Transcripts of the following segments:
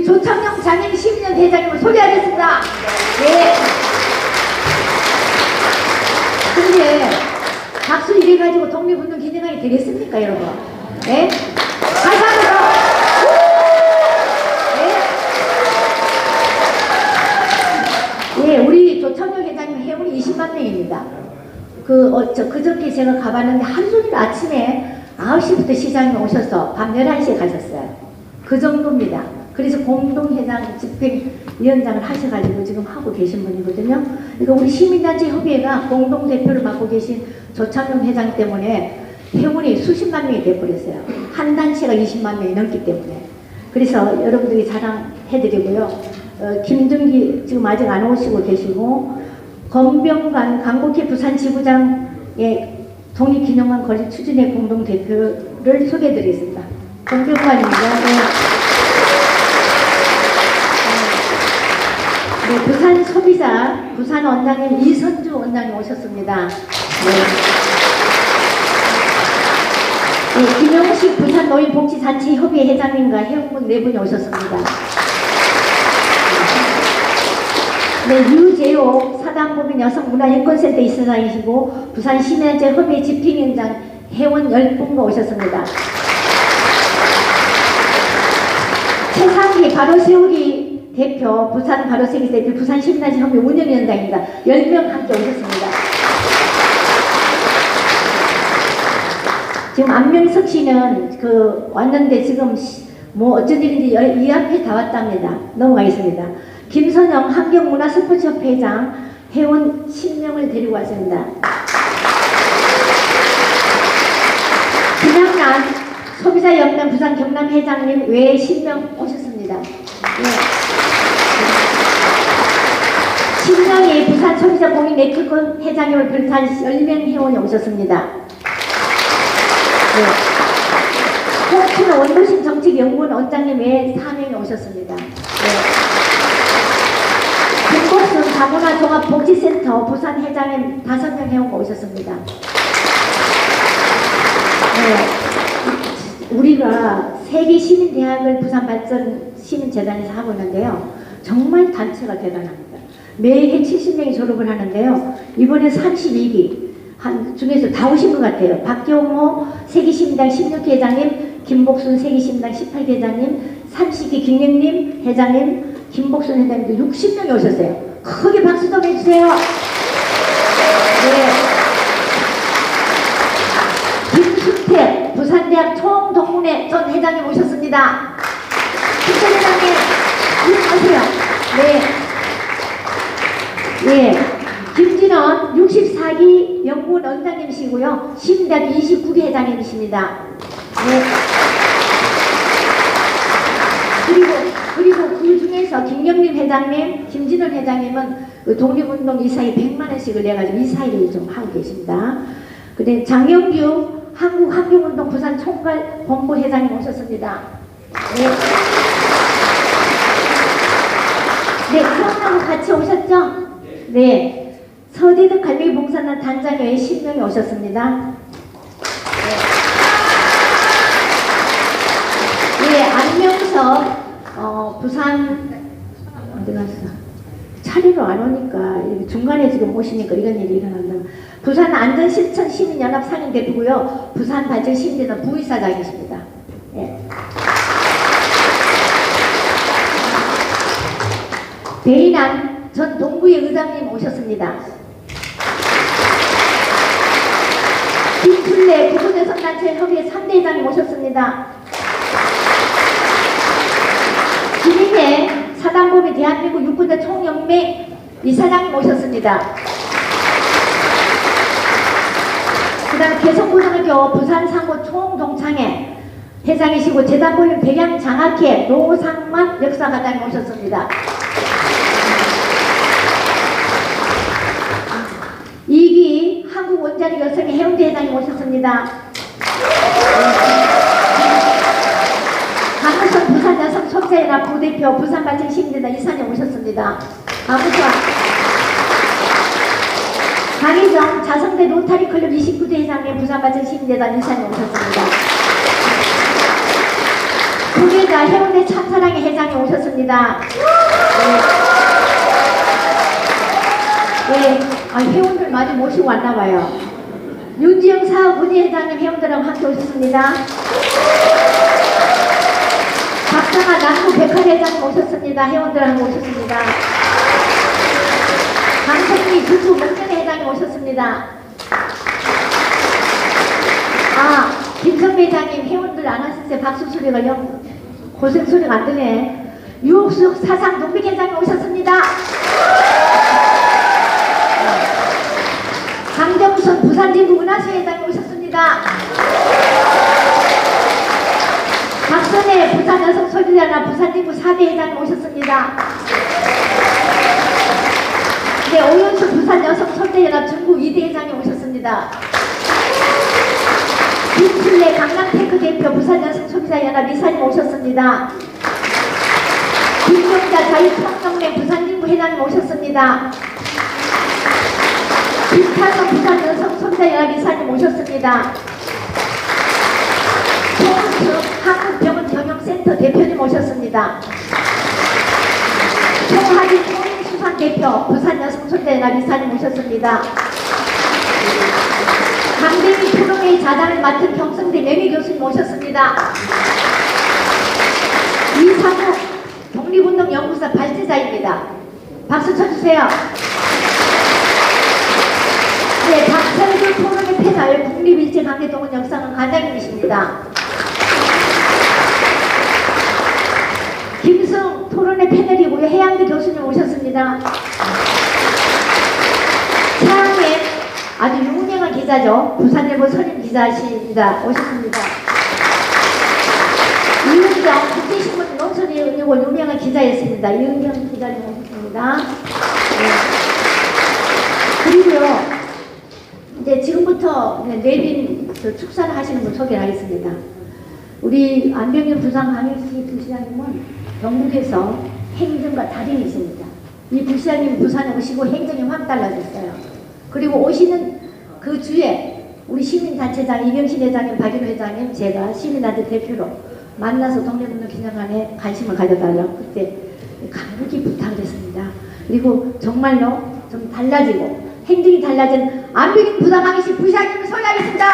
조창영 장애인 시민연 회장님을 소개하겠습니다. 네. 근데 박수 이래가지고 독립운동 기념관이 되겠습니까, 여러분? 네? 다시 한 번 더. 네. 네, 우리 조창영 회장님 회원이 20만 명입니다. 그저께 제가 가봤는데 하루 종일 아침에 9시부터 시장에 오셔서 밤 11시에 가셨어요. 그 정도입니다. 그래서 공동회장 집행위원장을 하셔가지고 지금 하고 계신 분이거든요. 그러니까 우리 시민단체 협의회가 공동대표를 맡고 계신 조창용 회장 때문에 회원이 수십만 명이 돼버렸어요. 한 단체가 20만 명이 넘기 때문에. 그래서 여러분들이 자랑해드리고요. 김준기 지금 아직 안 오시고 계시고, 권병관 강국회 부산지부장의 독립기념관 건립 추진회 공동대표를 소개해드리겠습니다. 권병관입니다. 네, 부산 소비자 부산 원장님 이선주 원장님 오셨습니다. 네, 김영식 부산 노인복지단체협의회 회장님과 회원분 4분이 오셨습니다. 네, 유재호 사단법인 여성문화인권센터 이사장이시고 부산 시민단체 협의회 집행위원장 회원 10분과 오셨습니다. 최상기 바로세우기 대표, 부산 바로세우기 대표, 부산 시민단체 협의회 운영위원장입니다. 10명 함께 오셨습니다. 지금 안명석 씨는 왔는데 지금 뭐 어쩐 일인지 이 앞에 다 왔답니다. 넘어가겠습니다. 김선영 환경문화스포츠협회 회장 회원 10명을 데리고 왔습니다. 김양란 소비자연맹 부산 경남 회장님 외에 10명 오셨습니다. 네. 신명희 부산 소비자 공익 네트워크 회장님을 비롯한 10명 회원이 오셨습니다. 네. 홍춘호 원도심 정책연구원 원장님 외에 4명이 오셨습니다. 네. 김복순 다문화 종합복지센터 부산 회장님 5명 회원가 오셨습니다. 네. 우리가 세계시민대학을 부산발전 시민재단에서 하고 있는데요. 정말 단체가 대단합니다. 매해 70명이 졸업을 하는데요. 이번에 32기 중에서 다 오신 것 같아요. 박경호 세계시민당 16기 회장님, 김복순 세계시민당 18기 회장님, 30기 김영림 회장님, 김복순 회장님도 60명이 오셨어요. 크게 박수 좀 해주세요. 네. 김수택 부산대학 총동문회 전 회장님 오셨습니다. 김수택 회장님, 안녕하세요. 네. 네. 김진원 64기 연구원 원장님이시고요. 시민대학 29기 회장님이십니다. 네. 그리고 그 중에서 김경림 회장님, 김진원 회장님은 독립운동 이사회 100만원씩을 내가지고 이사회를 좀 하고 계십니다. 근데 장영규 한국환경운동 부산 총괄 본부 회장님 오셨습니다. 네. 네, 그럼하고 같이 오셨죠? 네. 서대덕 갈매기 봉사단 단장 외에 10명이 오셨습니다. 네, 안명석 부산 어디 갔어? 차례로 안 오니까 중간에 지금 오시니까 이런 일이 일어난다. 부산 안전실천 시민연합 상임대표고요. 부산 발전 시민재단 부이사장이십니다. 네. 배인환 전 동구의 의장님 오셨습니다. 김순례 구분여성단체 협의회 3대 회장님 오셨습니다. 김인혜 사단법인 대한민국 육군대 총연맹 이사장님 오셨습니다. 그 다음에 개성고등학교 부산상고 총동창회 회장이시고 재단법인 백양장학회 노상만 역사과장님 오셨습니다. 2기 한국원자력 여성의 해운대 회장님 오셨습니다. 강우선 부산 여성 소비자연합 부대표 부산발전 시민재단 이사님 오셨습니다. 아무튼 강희정 자성대 로타리 클럽 29대 회장님 부산발전 시민재단 이사님 오셨습니다. 후계자 해운대 참사랑의 회장님 오셨습니다. 네, 회원들 많이 모시고 왔나봐요. 윤지영 사업 부회장님 회원들하고 함께 오셨습니다. 박상아 남부 백화회장님 오셨습니다. 회원들하고 오셨습니다. 강성미 주주 목전의 회장님 오셨습니다. 김성배 회장님 회원들 안 하셨어요. 박수 소리가 고생 소리가 안 드네. 유옥숙 사상 농민 회장님 오셨습니다. 강정선 부산진구 문화시 회장님 오셨습니다. 박선혜 부산 여성 소비자나 부산진구 4대 회장님 오셨습니다. 네, 오윤수 부산 여성 소비자연합 중구 2대 회장님 오셨습니다. 김순례 강남테크 대표 부산 여성 소비자연합 이사님 오셨습니다. 김종자 자유통역맹 부산진구 회장님 오셨습니다. 김타성 부산 여성 소비자연합 이사님 오셨습니다. 송수 한국병원 경영센터 대표님 오셨습니다. 송하진 통일수산 대표 부산 여성 소비자연합 이사님 오셨습니다. 강대미 토론회의 자단을 맡은 경성대 매미 교수님 오셨습니다. 이상우 독립운동연구소 발제자입니다. 박수 쳐주세요. 네, 박철규 토론회 패널 국립일제강제동원 역사관 관장님이십니다. 김승 토론회 패널이고요. 해양대 교수님 오셨습니다. 차항의 아주 유명한 기자죠. 부산일보 선임 기자십니다. 오셨습니다. 이은경 국제신문 농촌이 은유고 유명한 기자였습니다. 이은경 기자님 오셨습니다. 네. 그리고요. 이제 지금부터 내빈 축사를 하시는 분 소개하겠습니다. 우리 안병현 부산광역시 부시장님은 경북에서 행정과 달인이십니다. 이 부시장님 부산에 오시고 행정에 확 달라졌어요. 그리고 오시는 그 주에 우리 시민단체장 이경신 회장님, 박인호 회장님, 제가 시민단체 대표로 만나서 동네분들 기념관에 관심을 가져달라고 그때 간곡히 부탁을 했습니다. 그리고 정말로 좀 달라지고 행정이 달라진 안병현 부산광역시 부시장님을 소개하겠습니다.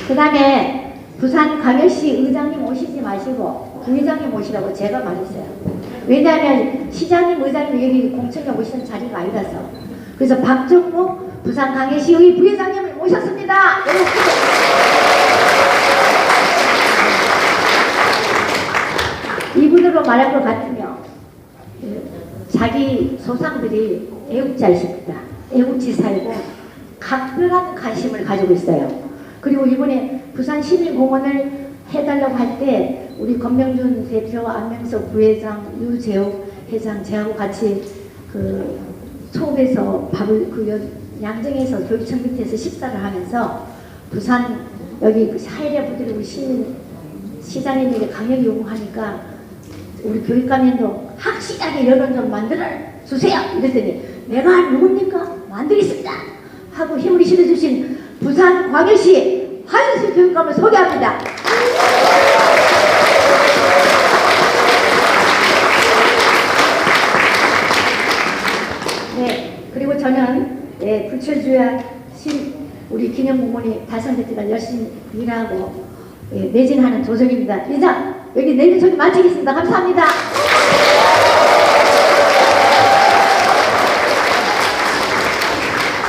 그 다음에 부산광역시 의장님 오시지 마시고 부의장님 오시라고 제가 말했어요. 왜냐하면 시장님, 의장님 여기 공청회 오시는 자리가 아니라서. 그래서 박정묵 부산광역시의 부의장님을 모셨습니다. 이분으로 말할 것 같으면 자기 소상들이 애국자이십니다. 애국지사이고 각별한 관심을 가지고 있어요. 그리고 이번에 부산시민공원을 해달라고 할 때 우리 권명준 대표, 안명석 부회장, 유재욱 회장 저하고 같이 그 초읍에서 밥을 양정에서 교육청 밑에서 식사를 하면서 부산 여기 하이레 부드리고 시장님에게 강력 요구하니까 우리 교육감님도 확실하게 여론 좀 만들어 주세요. 이랬더니 내가 누굽니까? 만들겠습니다. 하고 힘을 실어주신 부산광역시 한수 교육감을 소개합니다. 네, 그리고 저는 불철주야 우리 기념공원이 달성될 때까지 열심히 일하고 매진하는 조정입니다. 이상 여기 내린 소리 마치겠습니다. 감사합니다.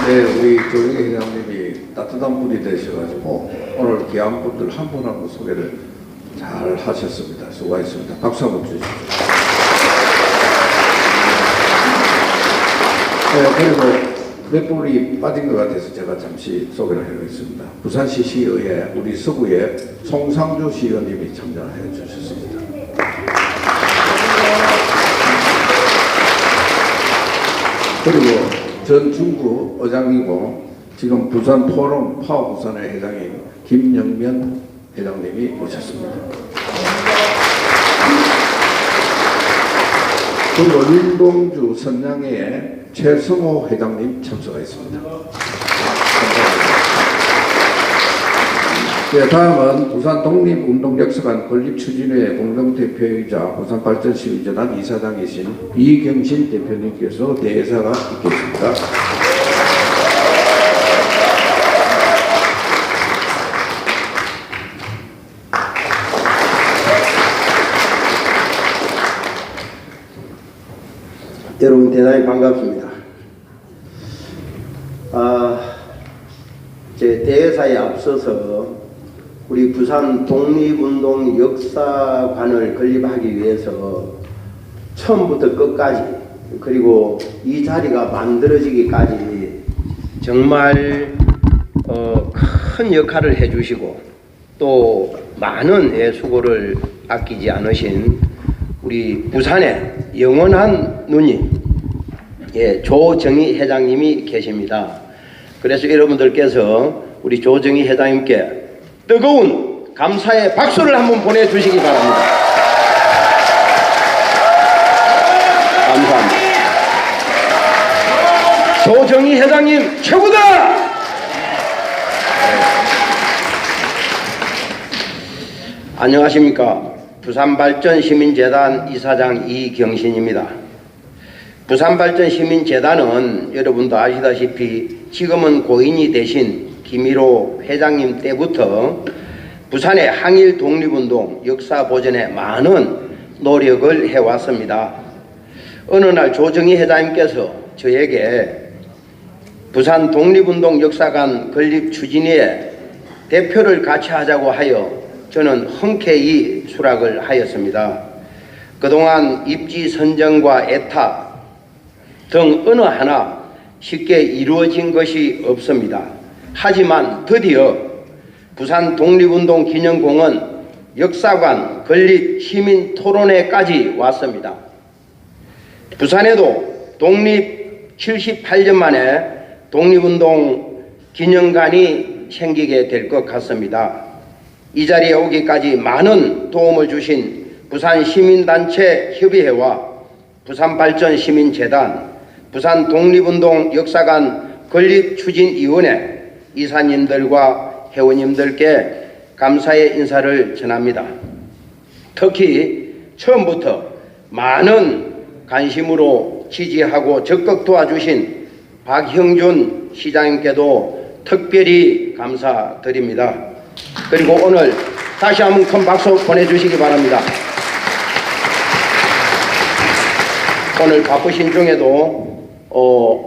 네, 우리 조영희 회장님이 따뜻한 분이 되셔가지고 오늘 귀한 분들 한 분 한 분 소개를 잘 하셨습니다. 수고하셨습니다. 박수 한번 주시죠. 네, 그리고 몇 분이 빠진 것 같아서 제가 잠시 소개를 해드리겠습니다. 부산시 시의회 우리 서구에 송상주 시의원님이 참여해 주셨습니다. 그리고 전중구 의장이고 지금 부산 포럼 파워 부산의 회장인 김영면 회장님이 오셨습니다. 그리고 윤동주 선양회의 최성호 회장님 참석하였습니다. 감사합니다. 네, 다음은 부산 독립운동역사관 건립추진회 공동대표이자 부산발전시민재단 이사장이신 이경신 대표님께서 대사가 있겠습니다. 여러분 대단히 반갑습니다. 제 대회사에 앞서서 우리 부산 독립운동 역사관을 건립하기 위해서 처음부터 끝까지 그리고 이 자리가 만들어지기까지 정말 큰 역할을 해주시고 또 많은 수고를 아끼지 않으신 우리 부산의 영원한 누님 조정희 회장님이 계십니다. 그래서 여러분들께서 우리 조정희 회장님께 뜨거운 감사의 박수를 한번 보내주시기 바랍니다. 감사합니다. 조정희 회장님 최고다! 안녕하십니까. 부산발전시민재단 이사장 이경신입니다. 부산발전시민재단은 여러분도 아시다시피 지금은 고인이 되신 김일호 회장님 때부터 부산의 항일 독립운동 역사 보존에 많은 노력을 해왔습니다. 어느 날 조정희 회장님께서 저에게 부산 독립운동 역사관 건립 추진위에 대표를 같이 하자고 하여 저는 흔쾌히 수락을 하였습니다. 그동안 입지 선정과 애탁 등 어느 하나 쉽게 이루어진 것이 없습니다. 하지만 드디어 부산 독립운동 기념공원 역사관 건립 시민 토론회까지 왔습니다. 부산에도 독립 78년 만에 독립운동 기념관이 생기게 될 것 같습니다. 이 자리에 오기까지 많은 도움을 주신 부산시민단체 협의회와 부산발전시민재단, 부산독립운동 역사관 건립추진위원회 이사님들과 회원님들께 감사의 인사를 전합니다. 특히 처음부터 많은 관심으로 지지하고 적극 도와주신 박형준 시장님께도 특별히 감사드립니다. 그리고 오늘 다시 한번 큰 박수 보내주시기 바랍니다. 오늘 바쁘신 중에도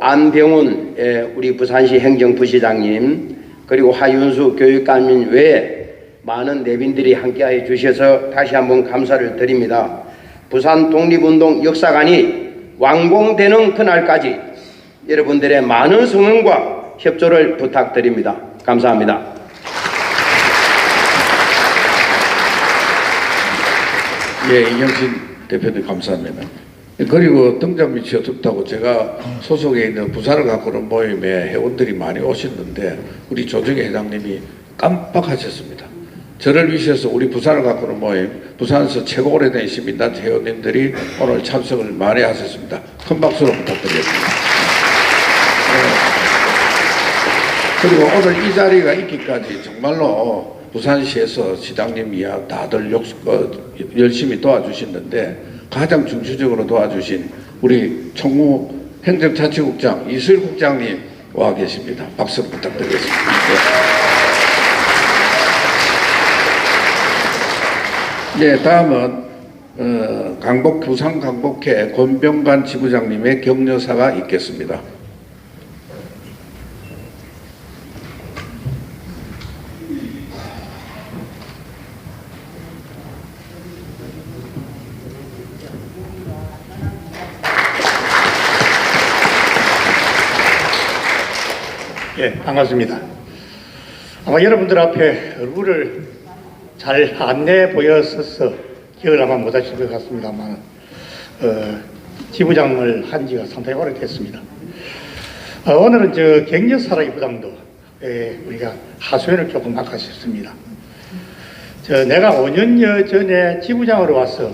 안병훈 우리 부산시 행정부시장님 그리고 하윤수 교육감님 외에 많은 내빈들이 함께해 주셔서 다시 한번 감사를 드립니다. 부산 독립운동 역사관이 완공되는 그날까지 여러분들의 많은 성원과 협조를 부탁드립니다. 감사합니다. 예, 이경신 대표님 감사합니다. 그리고 등잔 밑이 어둡다고 제가 소속에 있는 부산을 가꾸는 모임에 회원들이 많이 오셨는데 우리 조정희 회장님이 깜빡하셨습니다. 저를 위시해서 우리 부산을 가꾸는 모임, 부산에서 최고 오래된 시민단체 회원님들이 오늘 참석을 많이 하셨습니다. 큰 박수로 부탁드리겠습니다. 그리고 오늘 이 자리가 있기까지 정말로 부산시에서 시장님이야 다들 열심히 도와주시는데 가장 중추적으로 도와주신 우리 총무 행정자치국장 이슬 국장님 와 계십니다. 박수 부탁드리겠습니다. 네, 다음은 부산 강북회 권병관 지부장님의 격려사가 있겠습니다. 예, 반갑습니다. 아마 여러분들 앞에 얼굴을 잘 안내 보였어서 기억을 아마 못하실 것 같습니다만 지부장을 한 지가 상당히 오래됐습니다. 오늘은 저 격려사라기보다도 우리가 하소연을 조금 할까 싶습니다. 내가 5년 전에 지부장으로 와서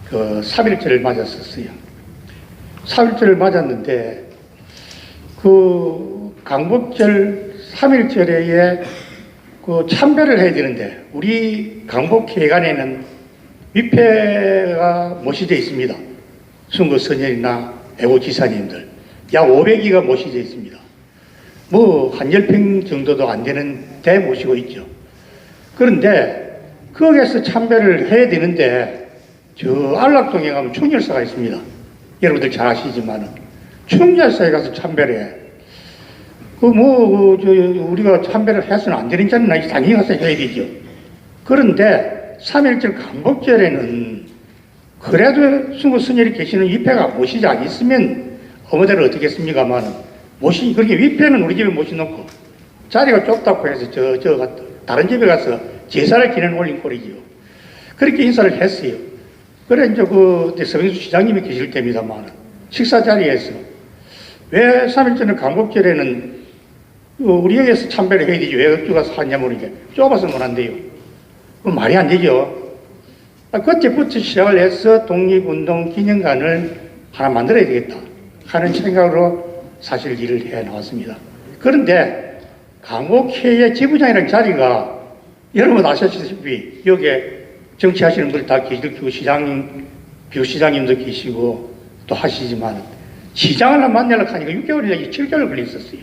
그 3.1절을 맞았었어요. 3.1절을 맞았는데 그 강복절 3.1절에 그 참배를 해야 되는데 우리 강북회관에는 위패가 모시되어 있습니다. 순구 선열이나 애고지사님들 약 500기가 모시되어 있습니다. 뭐 한 10평 정도도 안 되는 데 모시고 있죠. 그런데 거기에서 참배를 해야 되는데 저 안락동에 가면 충렬사가 있습니다. 여러분들 잘 아시지만은 충렬사에 가서 참배를 해. 우리가 참배를 해서는 안 되는 자는 당연히 가서 해야 되죠. 그런데 3.1절 강복절에는 그래도 순구 스님이 계시는 위패가 모시지 않으면 어머니를 어떻게 했습니까만은 그렇게 위패는 우리 집에 모셔놓고 자리가 좁다고 해서 다른 집에 가서 제사를 기념 올린 꼴이지요. 그렇게 인사를 했어요. 그래 이제 서병수 시장님이 계실 때입니다만 식사 자리에서 왜 3.1절은 강복절에는 우리 여기에서 참배를 해야 되지 왜 어쭈 가서 하냐 모르게 좁아서 못 한대요. 그럼 말이 안 되죠. 그때부터 시작을 해서 독립운동 기념관을 하나 만들어야 되겠다 하는 생각으로 사실 일을 해 나왔습니다. 그런데 강복회의 지부장이라는 자리가 여러분 아시다시피 여기에 정치하시는 분들 다 계시고 비서시장님도 계시고 또 하시지만 시장을 만나려고 하니까 6개월이나 7개월 걸렸었어요.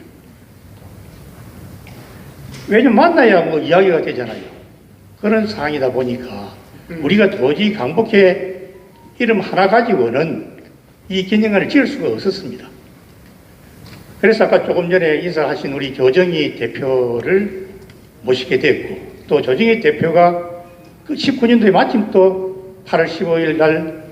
왜냐면 만나야 뭐 이야기가 되잖아요. 그런 상황이다 보니까 우리가 도저히 강복회 이름 하나 가지고는 이 기념관을 지을 수가 없었습니다. 그래서 아까 조금 전에 인사하신 우리 조정희 대표를 모시게 됐고 또 조정희 대표가 그 19년도에 마침 또 8월 15일 날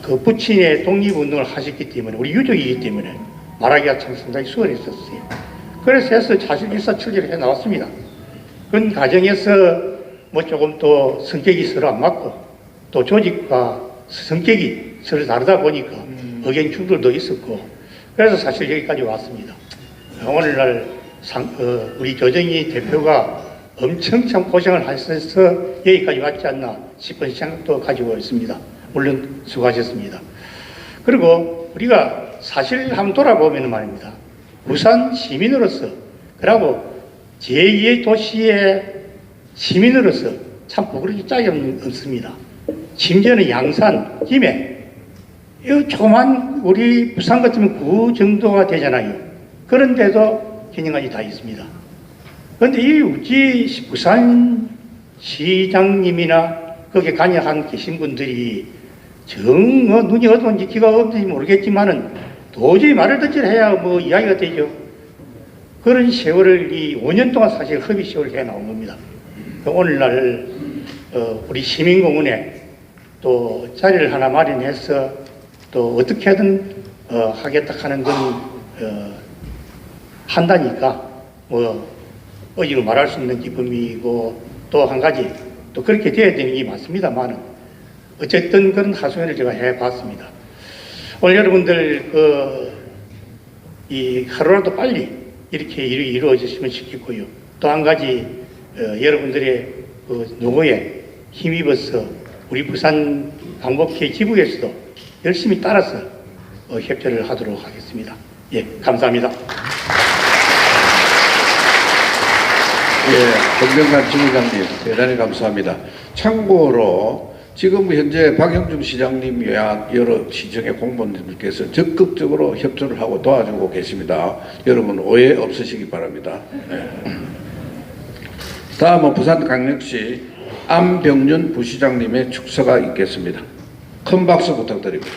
그 부친의 독립운동을 하셨기 때문에 우리 유족이기 때문에 말하기가 참 상당히 수월했었어요. 그래서 해서 사실 일사천리를 해 나왔습니다. 그런 과정에서 뭐 조금 또 성격이 서로 안 맞고 또 조직과 성격이 서로 다르다 보니까 의견 충돌도 있었고 그래서 사실 여기까지 왔습니다. 오늘날 우리 조정희 대표가 엄청 참 고생을 하셔서 여기까지 왔지 않나 싶은 생각도 가지고 있습니다. 물론 수고하셨습니다. 그리고 우리가 사실 한번 돌아보면 말입니다. 부산 시민으로서 그리고 제2의 도시의 시민으로서 참 부끄럽기 짝이 없습니다. 심지어는 양산, 김해 이 조그만 우리 부산 같으면 그 정도가 되잖아요. 그런데도 기념관이 다 있습니다. 그런데 이 우리 부산 시장님이나 거기에 관여한 계신 분들이 눈이 어두운지 귀가 어두운지 모르겠지만은 도저히 말을 듣지 해야 뭐 이야기가 되죠. 그런 세월을 이 5년 동안 사실 허비 세월을 해 나온 겁니다. 오늘날 우리 시민공원에 또 자리를 하나 마련해서 또 어떻게든 하겠다 하는 건 한다니까 뭐 어지로 말할 수 있는 기쁨이고 또 한 가지 또 그렇게 돼야 되는 게 맞습니다만은 어쨌든 그런 하소연을 제가 해봤습니다. 오늘 여러분들 이 하루라도 빨리 이렇게 일이 이루어졌으면 좋겠고요. 또 한 가지 여러분들의 노고에 힘입어서 우리 부산 강복회 지부에서도 열심히 따라서 협조를 하도록 하겠습니다. 예, 감사합니다. 예, 정병관 지부장님 대단히 감사합니다. 참고로 지금 현재 박영중 시장님 외한 여러 시정의 공무원들께서 적극적으로 협조를 하고 도와주고 계십니다. 여러분 오해 없으시기 바랍니다. 네. 다음은 부산광역시 안병준 부시장님의 축서가 있겠습니다. 큰 박수 부탁드립니다.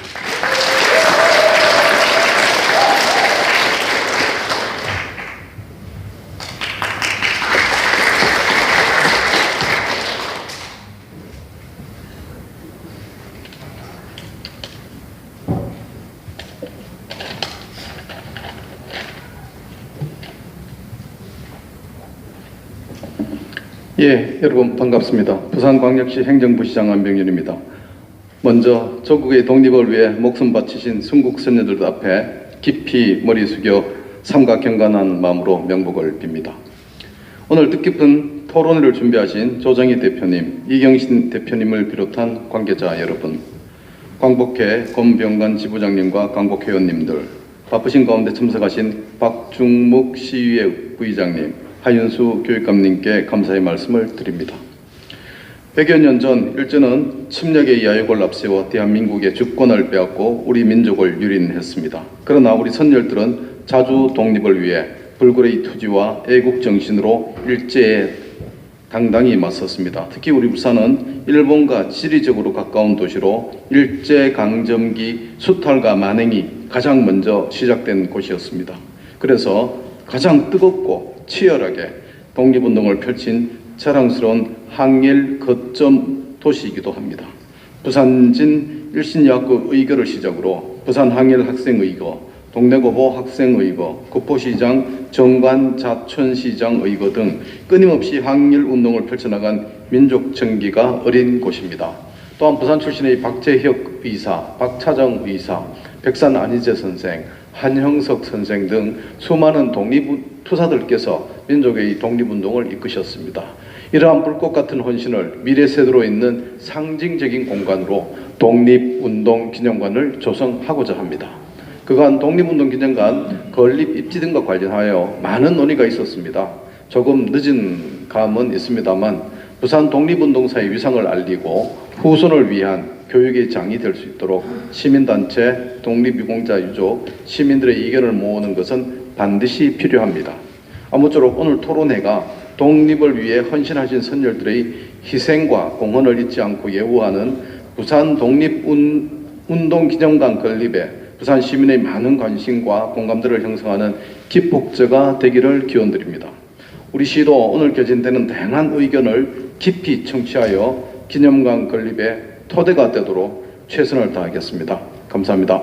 예, 여러분 반갑습니다. 부산광역시 행정부시장 안병준입니다. 먼저 조국의 독립을 위해 목숨 바치신 순국 선녀들 앞에 깊이 머리 숙여 삼가 경건한 마음으로 명복을 빕니다. 오늘 뜻깊은 토론회를 준비하신 조정희 대표님, 이경신 대표님을 비롯한 관계자 여러분, 광복회 권병관 지부장님과 광복회원님들, 바쁘신 가운데 참석하신 박중묵 시의회 부의장님, 하윤수 교육감님께 감사의 말씀을 드립니다. 100여 년 전 일제는 침략의 야욕을 앞세워 대한민국의 주권을 빼앗고 우리 민족을 유린했습니다. 그러나 우리 선열들은 자주 독립을 위해 불굴의 투지와 애국 정신으로 일제에 당당히 맞섰습니다. 특히 우리 부산은 일본과 지리적으로 가까운 도시로 일제강점기 수탈과 만행이 가장 먼저 시작된 곳이었습니다. 그래서 가장 뜨겁고 치열하게 독립운동을 펼친 자랑스러운 항일 거점 도시이기도 합니다. 부산진 일신여학교 의거를 시작으로 부산 항일 학생의거, 동래고보 학생의거, 구포시장, 정관 자촌시장 의거 등 끊임없이 항일 운동을 펼쳐나간 민족 정기가 어린 곳입니다. 또한 부산 출신의 박재혁 의사, 박차정 의사, 백산 안희재 선생, 한형석 선생 등 수많은 독립투사들께서 민족의 독립운동을 이끄셨습니다. 이러한 불꽃 같은 헌신을 미래 세대로 있는 상징적인 공간으로 독립운동기념관을 조성하고자 합니다. 그간 독립운동기념관 건립 입지 등과 관련하여 많은 논의가 있었습니다. 조금 늦은 감은 있습니다만 부산 독립운동사의 위상을 알리고 후손을 위한 교육의 장이 될 수 있도록 시민단체, 독립유공자 유족, 시민들의 의견을 모으는 것은 반드시 필요합니다. 아무쪼록 오늘 토론회가 독립을 위해 헌신하신 선열들의 희생과 공헌을 잊지 않고 예우하는 부산 독립운동기념관 건립에 부산 시민의 많은 관심과 공감대를 형성하는 기폭제가 되기를 기원드립니다. 우리 시도 오늘 개진되는 다양한 의견을 깊이 청취하여 기념관 건립에 토대가 되도록 최선을 다하겠습니다. 감사합니다.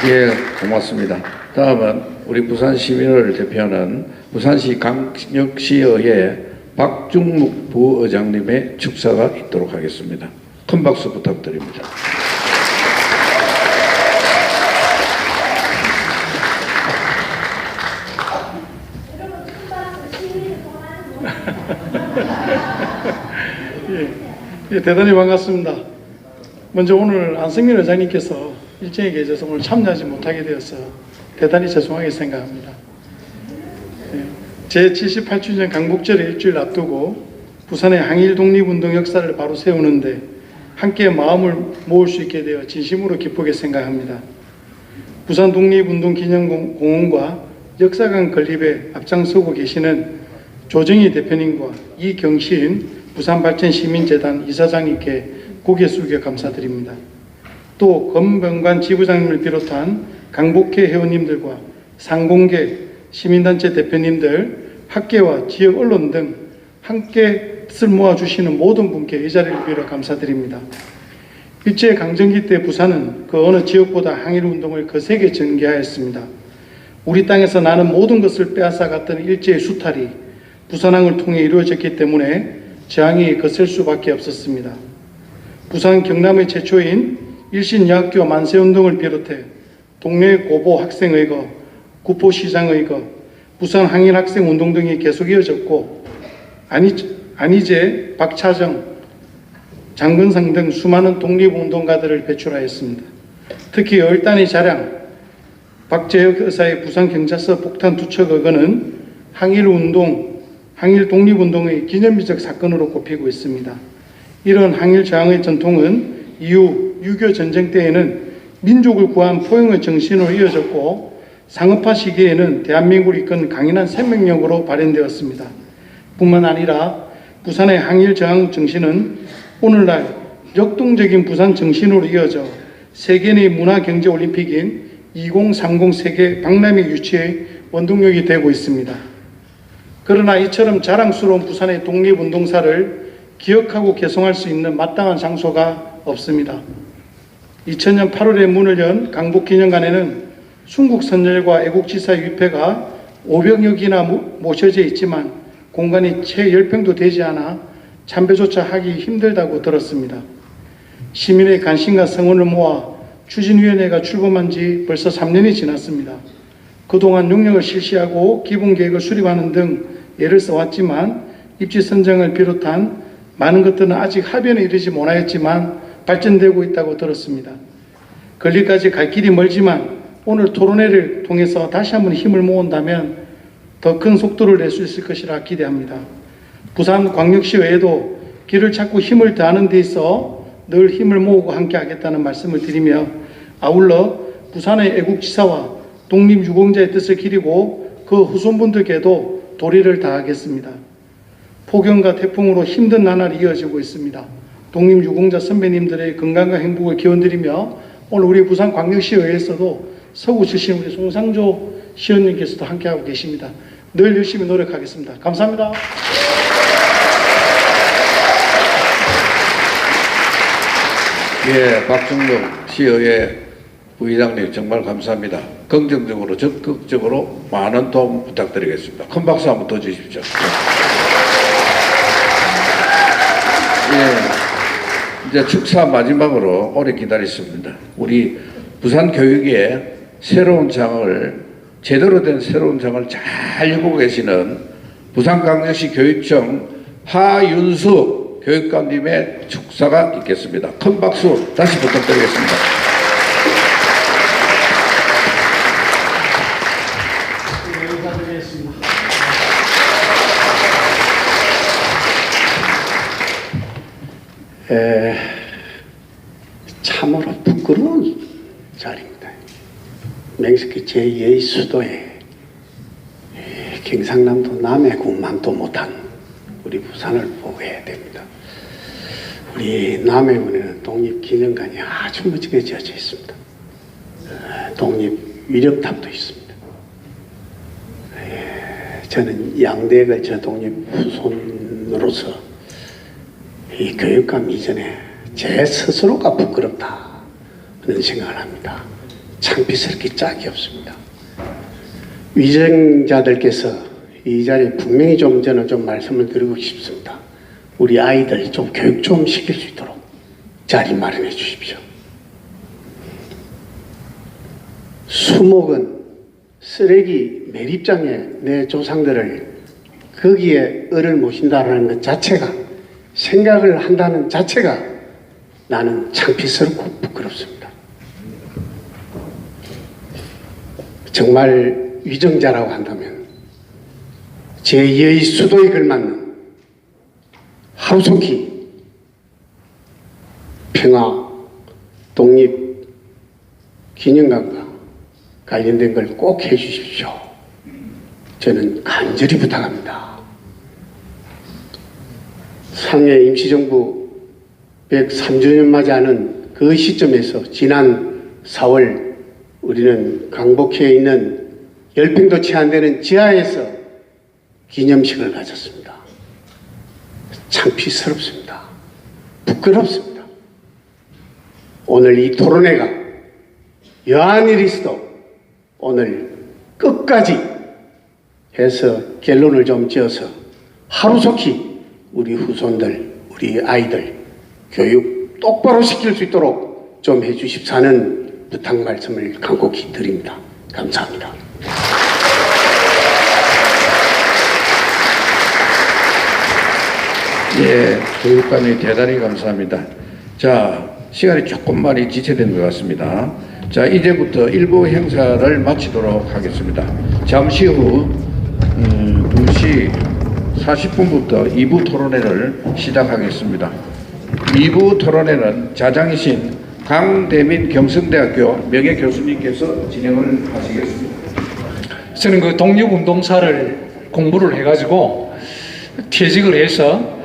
예, 고맙습니다. 다음은 우리 부산 시민을 대표하는 부산시 강력시의회 박중묵 부의장님의 축사가 있도록 하겠습니다. 큰 박수 부탁드립니다. 예, 대단히 반갑습니다. 먼저 오늘 안승민 의장님께서 일정에 계셔서 오늘 참여하지 못하게 되어서 대단히 죄송하게 생각합니다. 제78주년 강복절의 일주일 앞두고 부산의 항일 독립운동 역사를 바로 세우는데 함께 마음을 모을 수 있게 되어 진심으로 기쁘게 생각합니다. 부산 독립운동기념공원과 역사관 건립에 앞장서고 계시는 조정희 대표님과 이경신 부산발전시민재단 이사장님께 고개 숙여 감사드립니다. 또 검병관 지부장님을 비롯한 강복회 회원님들과 상공계, 시민단체 대표님들, 학계와 지역 언론 등 함께 뜻을 모아주시는 모든 분께 이 자리를 빌어 감사드립니다. 일제강점기 때 부산은 그 어느 지역보다 항일운동을 거세게 전개하였습니다. 우리 땅에서 나는 모든 것을 빼앗아갔던 일제의 수탈이 부산항을 통해 이루어졌기 때문에 저항이 거셀 수밖에 없었습니다. 부산 경남의 최초인 일신여학교 만세운동을 비롯해 동래 고보 학생의거, 구포시장의거, 부산 항일학생운동 등이 계속 이어졌고 안희재, 박차정, 장근상 등 수많은 독립운동가들을 배출하였습니다. 특히 얼단의 자랑, 박재혁 의사의 부산경찰서 폭탄 투척 의거는 항일 독립운동의 기념비적 사건으로 꼽히고 있습니다. 이런 항일 저항의 전통은 이후 6.25 전쟁 때에는 민족을 구한 포용의 정신으로 이어졌고 상업화 시기에는 대한민국을 이끈 강인한 생명력으로 발현되었습니다. 뿐만 아니라 부산의 항일 저항 정신은 오늘날 역동적인 부산 정신으로 이어져 세계 내 문화경제올림픽인 2030 세계 박람회 유치의 원동력이 되고 있습니다. 그러나 이처럼 자랑스러운 부산의 독립운동사를 기억하고 개성할 수 있는 마땅한 장소가 없습니다. 2000년 8월에 문을 연 강복기념관에는 순국 선열과 애국지사 위패가 500여 기나 모셔져 있지만 공간이 채 10평도 되지 않아 참배조차 하기 힘들다고 들었습니다. 시민의 관심과 성원을 모아 추진위원회가 출범한 지 벌써 3년이 지났습니다. 그동안 용역을 실시하고 기본계획을 수립하는 등 애를 써왔지만 입지 선정을 비롯한 많은 것들은 아직 합의에 이르지 못하였지만 발전되고 있다고 들었습니다. 거기까지 갈 길이 멀지만 오늘 토론회를 통해서 다시 한번 힘을 모은다면 더 큰 속도를 낼 수 있을 것이라 기대합니다. 부산광역시의회도 길을 찾고 힘을 더하는 데 있어 늘 힘을 모으고 함께 하겠다는 말씀을 드리며 아울러 부산의 애국지사와 독립유공자의 뜻을 기리고 그 후손분들께도 도리를 다하겠습니다. 폭염과 태풍으로 힘든 나날이 이어지고 있습니다. 독립유공자 선배님들의 건강과 행복을 기원드리며 오늘 우리 부산광역시의회에서도 서구 출신 우리 송상조 시의원님께서도 함께하고 계십니다. 늘 열심히 노력하겠습니다. 감사합니다. 예, 박정동 시의회 부의장님 정말 감사합니다. 긍정적으로 적극적으로 많은 도움 부탁드리겠습니다. 큰 박수 한번 더 주십시오. 예, 이제 축사 마지막으로 오래 기다렸습니다. 우리 부산 교육의 새로운 장을 제대로 된 새로운 장을 잘 읽고 계시는 부산광역시 교육청 하윤수 교육감님의 축사가 있겠습니다. 큰 박수 다시 부탁드리겠습니다. 참으로 부끄러운 자리입니다. 맹세기 제2의 수도에 경상남도 남해군만도 못한 우리 부산을 보호해야 됩니다. 우리 남해군에는 독립기념관이 아주 멋지게 지어져 있습니다. 독립위력탑도 있습니다. 저는 양대의 저 독립 후손으로서 이 교육감 이전에 제 스스로가 부끄럽다는 생각을 합니다. 창피스럽 게 짝이 없습니다. 위정자들께서 이 자리에 분명히 저는 좀 말씀을 드리고 싶습니다. 우리 아이들 좀 교육 좀 시킬 수 있도록 자리 마련해 주십시오. 수목은 쓰레기 매립장에 내 조상들을 거기에 을을 모신다라는 것 자체가 생각을 한다는 자체가 나는 창피스럽고 부끄럽습니다. 정말 위정자라고 한다면 제2의 수도에 걸맞는 하루속히 평화 독립 기념관과 관련된 걸 꼭 해주십시오. 저는 간절히 부탁합니다. 상해 임시정부 103주년 맞이하는 그 시점에서 지난 4월 우리는 강북에 있는 10평도 채 안 되는 지하에서 기념식을 가졌습니다. 창피스럽습니다. 부끄럽습니다. 오늘 이 토론회가 여한 일이 있어도 오늘 끝까지 해서 결론을 좀 지어서 하루속히 우리 후손들, 우리 아이들 교육 똑바로 시킬 수 있도록 좀 해주십사는 부탁 말씀을 간곡히 드립니다. 감사합니다. 예, 교육감이 대단히 감사합니다. 자, 시간이 조금 많이 지체된 것 같습니다. 자, 이제부터 1부 행사를 마치도록 하겠습니다. 잠시 후 2시 40분부터 2부 토론회를 시작하겠습니다. 2부 토론회는 자장이신 강대민 경성대학교 명예교수님께서 진행을 하시겠습니다. 저는 그 독립운동사를 공부를 해가지고 퇴직을 해서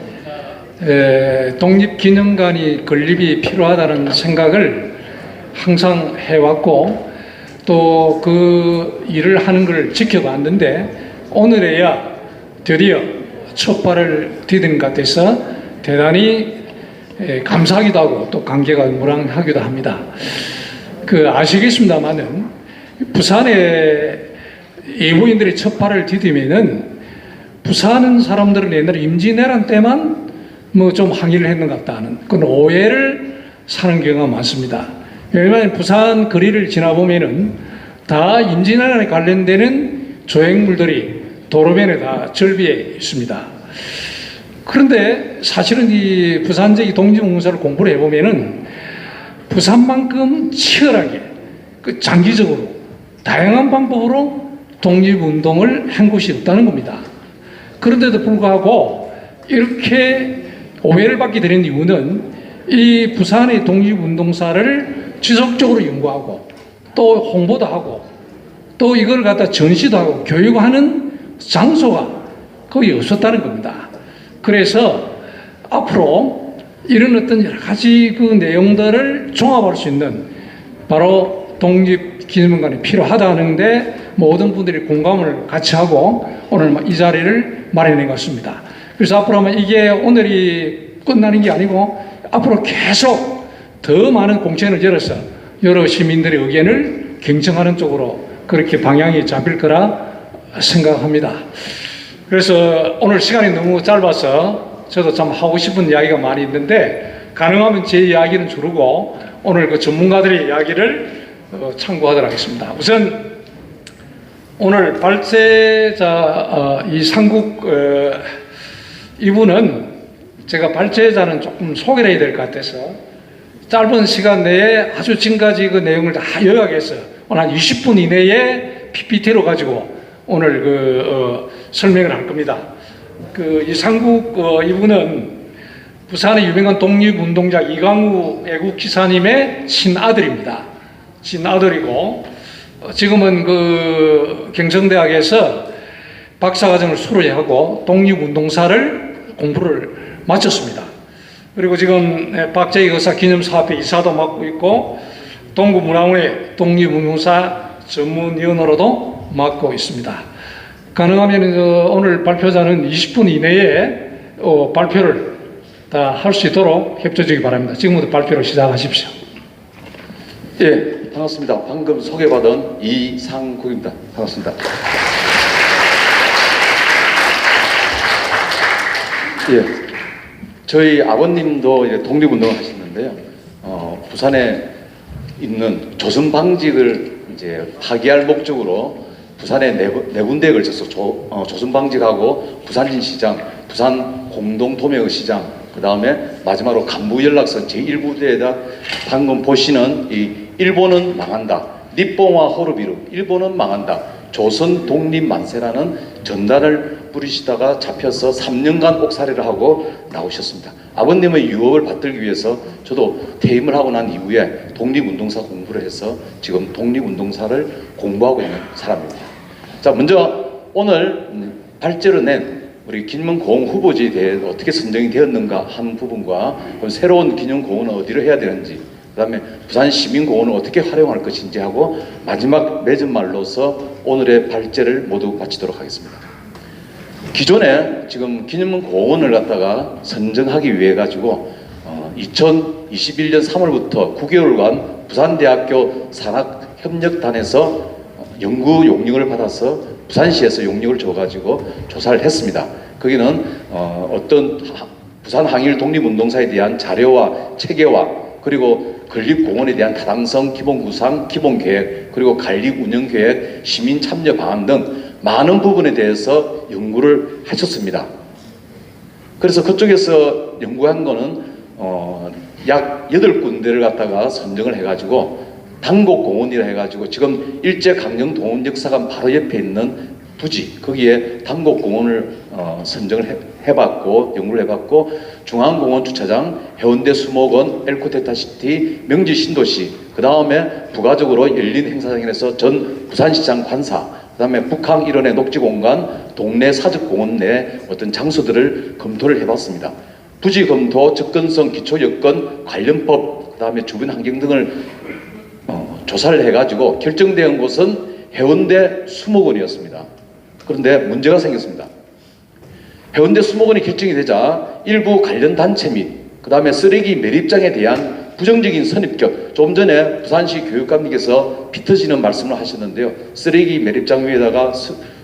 독립기념관이 건립이 필요하다는 생각을 항상 해왔고 또 그 일을 하는 걸 지켜봤는데 오늘에야 드디어 첫 발을 디딘 것 같아서 대단히 감사하기도 하고 또 감개가 무량하기도 합니다. 그 아시겠습니다만은 부산에 예부인들이 첫 발을 디디면은 부산 사람들은 옛날에 임진왜란 때만 뭐 좀 항의를 했는 것 같다는 그런 오해를 사는 경우가 많습니다. 왜냐하면 부산 거리를 지나보면은 다 임진왜란에 관련되는 조형물들이 도로변에 다 절비해 있습니다. 그런데 사실은 이 부산적 독립운동사를 공부를 해보면은 부산만큼 치열하게 그 장기적으로 다양한 방법으로 독립운동을 한 곳이 없다는 겁니다. 그런데도 불구하고 이렇게 오해를 받게 되는 이유는 이 부산의 독립운동사를 지속적으로 연구하고 또 홍보도 하고 또 이걸 갖다 전시도 하고 교육하는 장소가 거의 없었다는 겁니다. 그래서 앞으로 이런 어떤 여러 가지 그 내용들을 종합할 수 있는 바로 독립기념관이 필요하다는데 모든 분들이 공감을 같이 하고 오늘 이 자리를 마련해 갔습니다. 그래서 앞으로 하면 이게 오늘이 끝나는 게 아니고 앞으로 계속 더 많은 공천을 열어서 여러 시민들의 의견을 경청하는 쪽으로 그렇게 방향이 잡힐 거라 생각합니다. 그래서 오늘 시간이 너무 짧아서 저도 참 하고 싶은 이야기가 많이 있는데 가능하면 제 이야기는 줄이고 오늘 그 전문가들의 이야기를 참고하도록 하겠습니다. 우선 오늘 발제자 이상국 이분은 제가 발제자는 조금 소개를 해야 될 것 같아서 짧은 시간 내에 아주 지금까지 그 내용을 다 요약해서 오늘 한 20분 이내에 PPT로 가지고 오늘 설명을 할 겁니다. 그 이상국 이분은 부산의 유명한 독립운동자 이강우 애국기사님의 친아들입니다. 친아들이고 지금은 그 경성대학에서 박사과정을 수료하고 독립운동사를 공부를 마쳤습니다. 그리고 지금 박재익 의사 기념사업회 이사도 맡고 있고 동구문화원의 독립운동사 전문위원으로도 맡고 있습니다. 가능하면 오늘 발표자는 20분 이내에 발표를 다 할 수 있도록 협조 주기 바랍니다. 지금부터 발표를 시작하십시오. 예, 반갑습니다. 방금 소개받은 이상국입니다. 반갑습니다. 예, 저희 아버님도 이제 독립운동을 하셨는데요. 부산에 있는 조선방직을 이제 파기할 목적으로 부산에 네 군데에 걸쳐서 조선방직하고 부산진시장, 부산 공동도매의시장, 그 다음에 마지막으로 간부연락선 제1부대에다 방금 보시는 이 일본은 망한다, 니뽕와 호르비루, 일본은 망한다, 조선 독립만세라는 전단을 뿌리시다가 잡혀서 3년간 옥살이를 하고 나오셨습니다. 아버님의 유업을 받들기 위해서 저도 퇴임을 하고 난 이후에 독립운동사 공부를 해서 지금 독립운동사를 공부하고 있는 사람입니다. 자, 먼저 오늘 발제를 낸 우리 기념공원 후보지에 대해 어떻게 선정이 되었는가 하는 부분과 새로운 기념공원은 어디로 해야 되는지, 그 다음에 부산 시민공원을 어떻게 활용할 것인지 하고 마지막 맺은말로서 오늘의 발제를 모두 마치도록 하겠습니다. 기존에 지금 기념공원을 갖다가 선정하기 위해 가지고 2021년 3월부터 9개월간 부산대학교 산학협력단에서 연구 용역을 받아서 부산시에서 용역을 줘가지고 조사를 했습니다. 거기는 어떤 부산 항일 독립운동사에 대한 자료와 체계와 그리고 건립공원에 대한 타당성, 기본구상, 기본계획, 그리고 관리 운영계획, 시민 참여 방안 등 많은 부분에 대해서 연구를 하셨습니다. 그래서 그쪽에서 연구한 거는 약 8군데를 갖다가 선정을 해가지고 당곡공원이라 해가지고 지금 일제강점동원 역사관 바로 옆에 있는 부지, 거기에 당곡공원을 선정을 해봤고 연구를 해봤고 중앙공원 주차장, 해운대 수목원, 엘코테타시티, 명지신도시, 그 다음에 부가적으로 열린 행사장에서 전 부산시장 관사, 그 다음에 북항 일원의 녹지공간, 동네 사적공원 내 어떤 장소들을 검토를 해봤습니다. 부지 검토, 접근성, 기초여건, 관련법, 그 다음에 주변 환경 등을 조사를 해가지고 결정된 곳은 해운대 수목원이었습니다. 그런데 문제가 생겼습니다. 해운대 수목원이 결정이 되자 일부 관련 단체 및 그 다음에 쓰레기 매립장에 대한 부정적인 선입견, 좀 전에 부산시 교육감님께서 피 터지는 말씀을 하셨는데요. 쓰레기 매립장 위에다가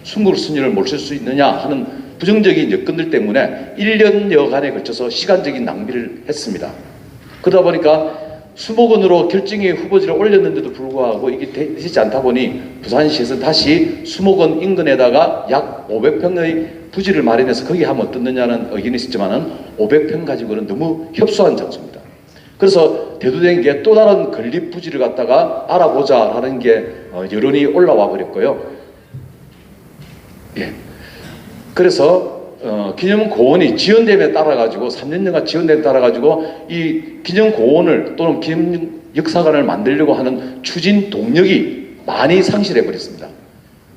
순국순위를 몰 쓸 수 있느냐 하는 부정적인 여건들 때문에 1년여간에 걸쳐서 시간적인 낭비를 했습니다. 그러다 보니까 수목원으로 결정의 후보지를 올렸는데도 불구하고 이게 되지 않다 보니 부산시에서 다시 수목원 인근에다가 약 500평의 부지를 마련해서 거기 하면 어떻느냐는 의견이 있었지만은 500평 가지고는 너무 협소한 장소입니다. 그래서 대두된 게 또 다른 건립 부지를 갖다가 알아보자 하는 게 여론이 올라와 버렸고요. 예. 그래서 기념고원이 지연됨에 따라 가지고 3년여간 지연됨에 따라 가지고 이 기념고원을 또는 기념역사관을 만들려고 하는 추진 동력이 많이 상실해 버렸습니다.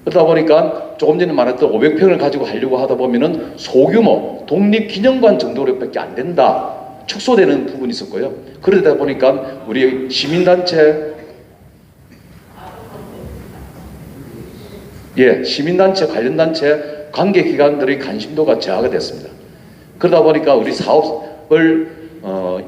그러다 보니까 조금 전에 말했던 500평을 가지고 하려고 하다 보면은 소규모 독립기념관 정도로밖에 안 된다. 축소되는 부분이 있었고요. 그러다 보니까 우리 시민단체 관련단체 관계기관들의 관심도가 저하가 됐습니다. 그러다 보니까 우리 사업을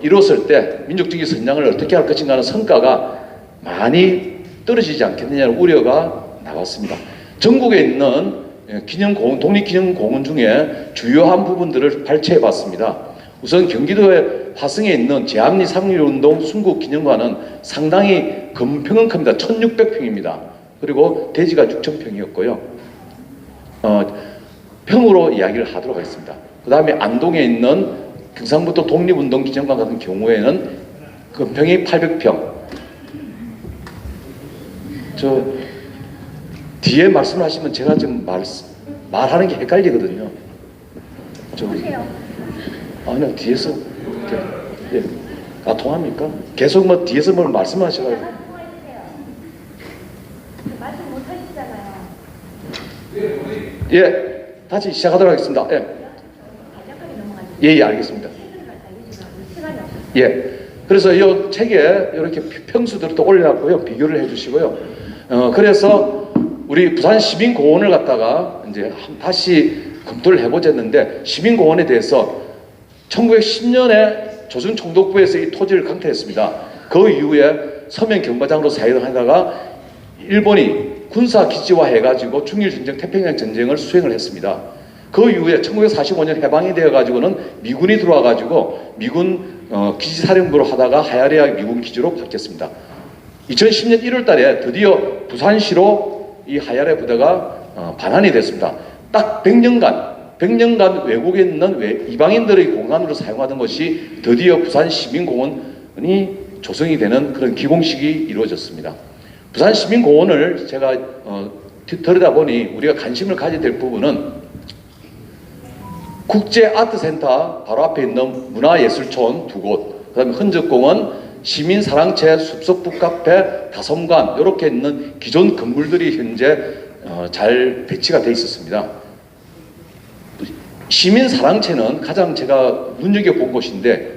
이뤘을 때 민족주의 선양을 어떻게 할 것인가 하는 성과가 많이 떨어지지 않겠느냐는 우려가 나왔습니다. 전국에 있는 기념공원, 독립기념공원 중에 주요한 부분들을 발췌해 봤습니다. 우선 경기도의 화성에 있는 제암리 상류운동 순국기념관은 상당히 건평은 큽니다. 1600평입니다. 그리고 대지가 6000평이었고요. 평으로 이야기를 하도록 하겠습니다. 그 다음에 안동에 있는 경상북도 독립운동기념관 같은 경우에는 건평이 800평. 저 뒤에 말씀을 하시면 제가 지금 말하는 게 헷갈리거든요. 아니요, 뒤에서. 예. 아, 통합니까? 계속 뭐 뒤에서 뭘 말씀하셔가지고. 말씀 못 하시잖아요. 예, 다시 시작하도록 하겠습니다. 예, 알겠습니다. 예. 그래서 이 책에 이렇게 평수들을 또 올려놨고요. 비교를 해주시고요. 그래서 우리 부산 시민공원을 갖다가 이제 다시 검토를 해보자는데 시민공원에 대해서 1910년에 조선총독부에서 이 토지를 강퇴했습니다. 그 이후에 서면 경마장으로 사용하다가 일본이 군사 기지화 해가지고 중일전쟁, 태평양 전쟁을 수행을 했습니다. 그 이후에 1945년 해방이 되어가지고는 미군이 들어와가지고 미군 기지사령부로 하다가 하야레아 미군 기지로 바뀌었습니다. 2010년 1월달에 드디어 부산시로 이 하야레 부대가 반환이 됐습니다. 딱 100년간 외국에 있는 이방인들의 공간으로 사용하던 것이 드디어 부산 시민공원이 조성이 되는 그런 기공식이 이루어졌습니다. 부산 시민공원을 제가 들여다보니 우리가 관심을 가져야 될 부분은 국제아트센터 바로 앞에 있는 문화예술촌 2곳, 그 다음에 흔적공원, 시민사랑채, 숲속 북카페, 다솜관 이렇게 있는 기존 건물들이 현재 잘 배치가 되어 있었습니다. 시민사랑채는 가장 제가 눈여겨본 곳인데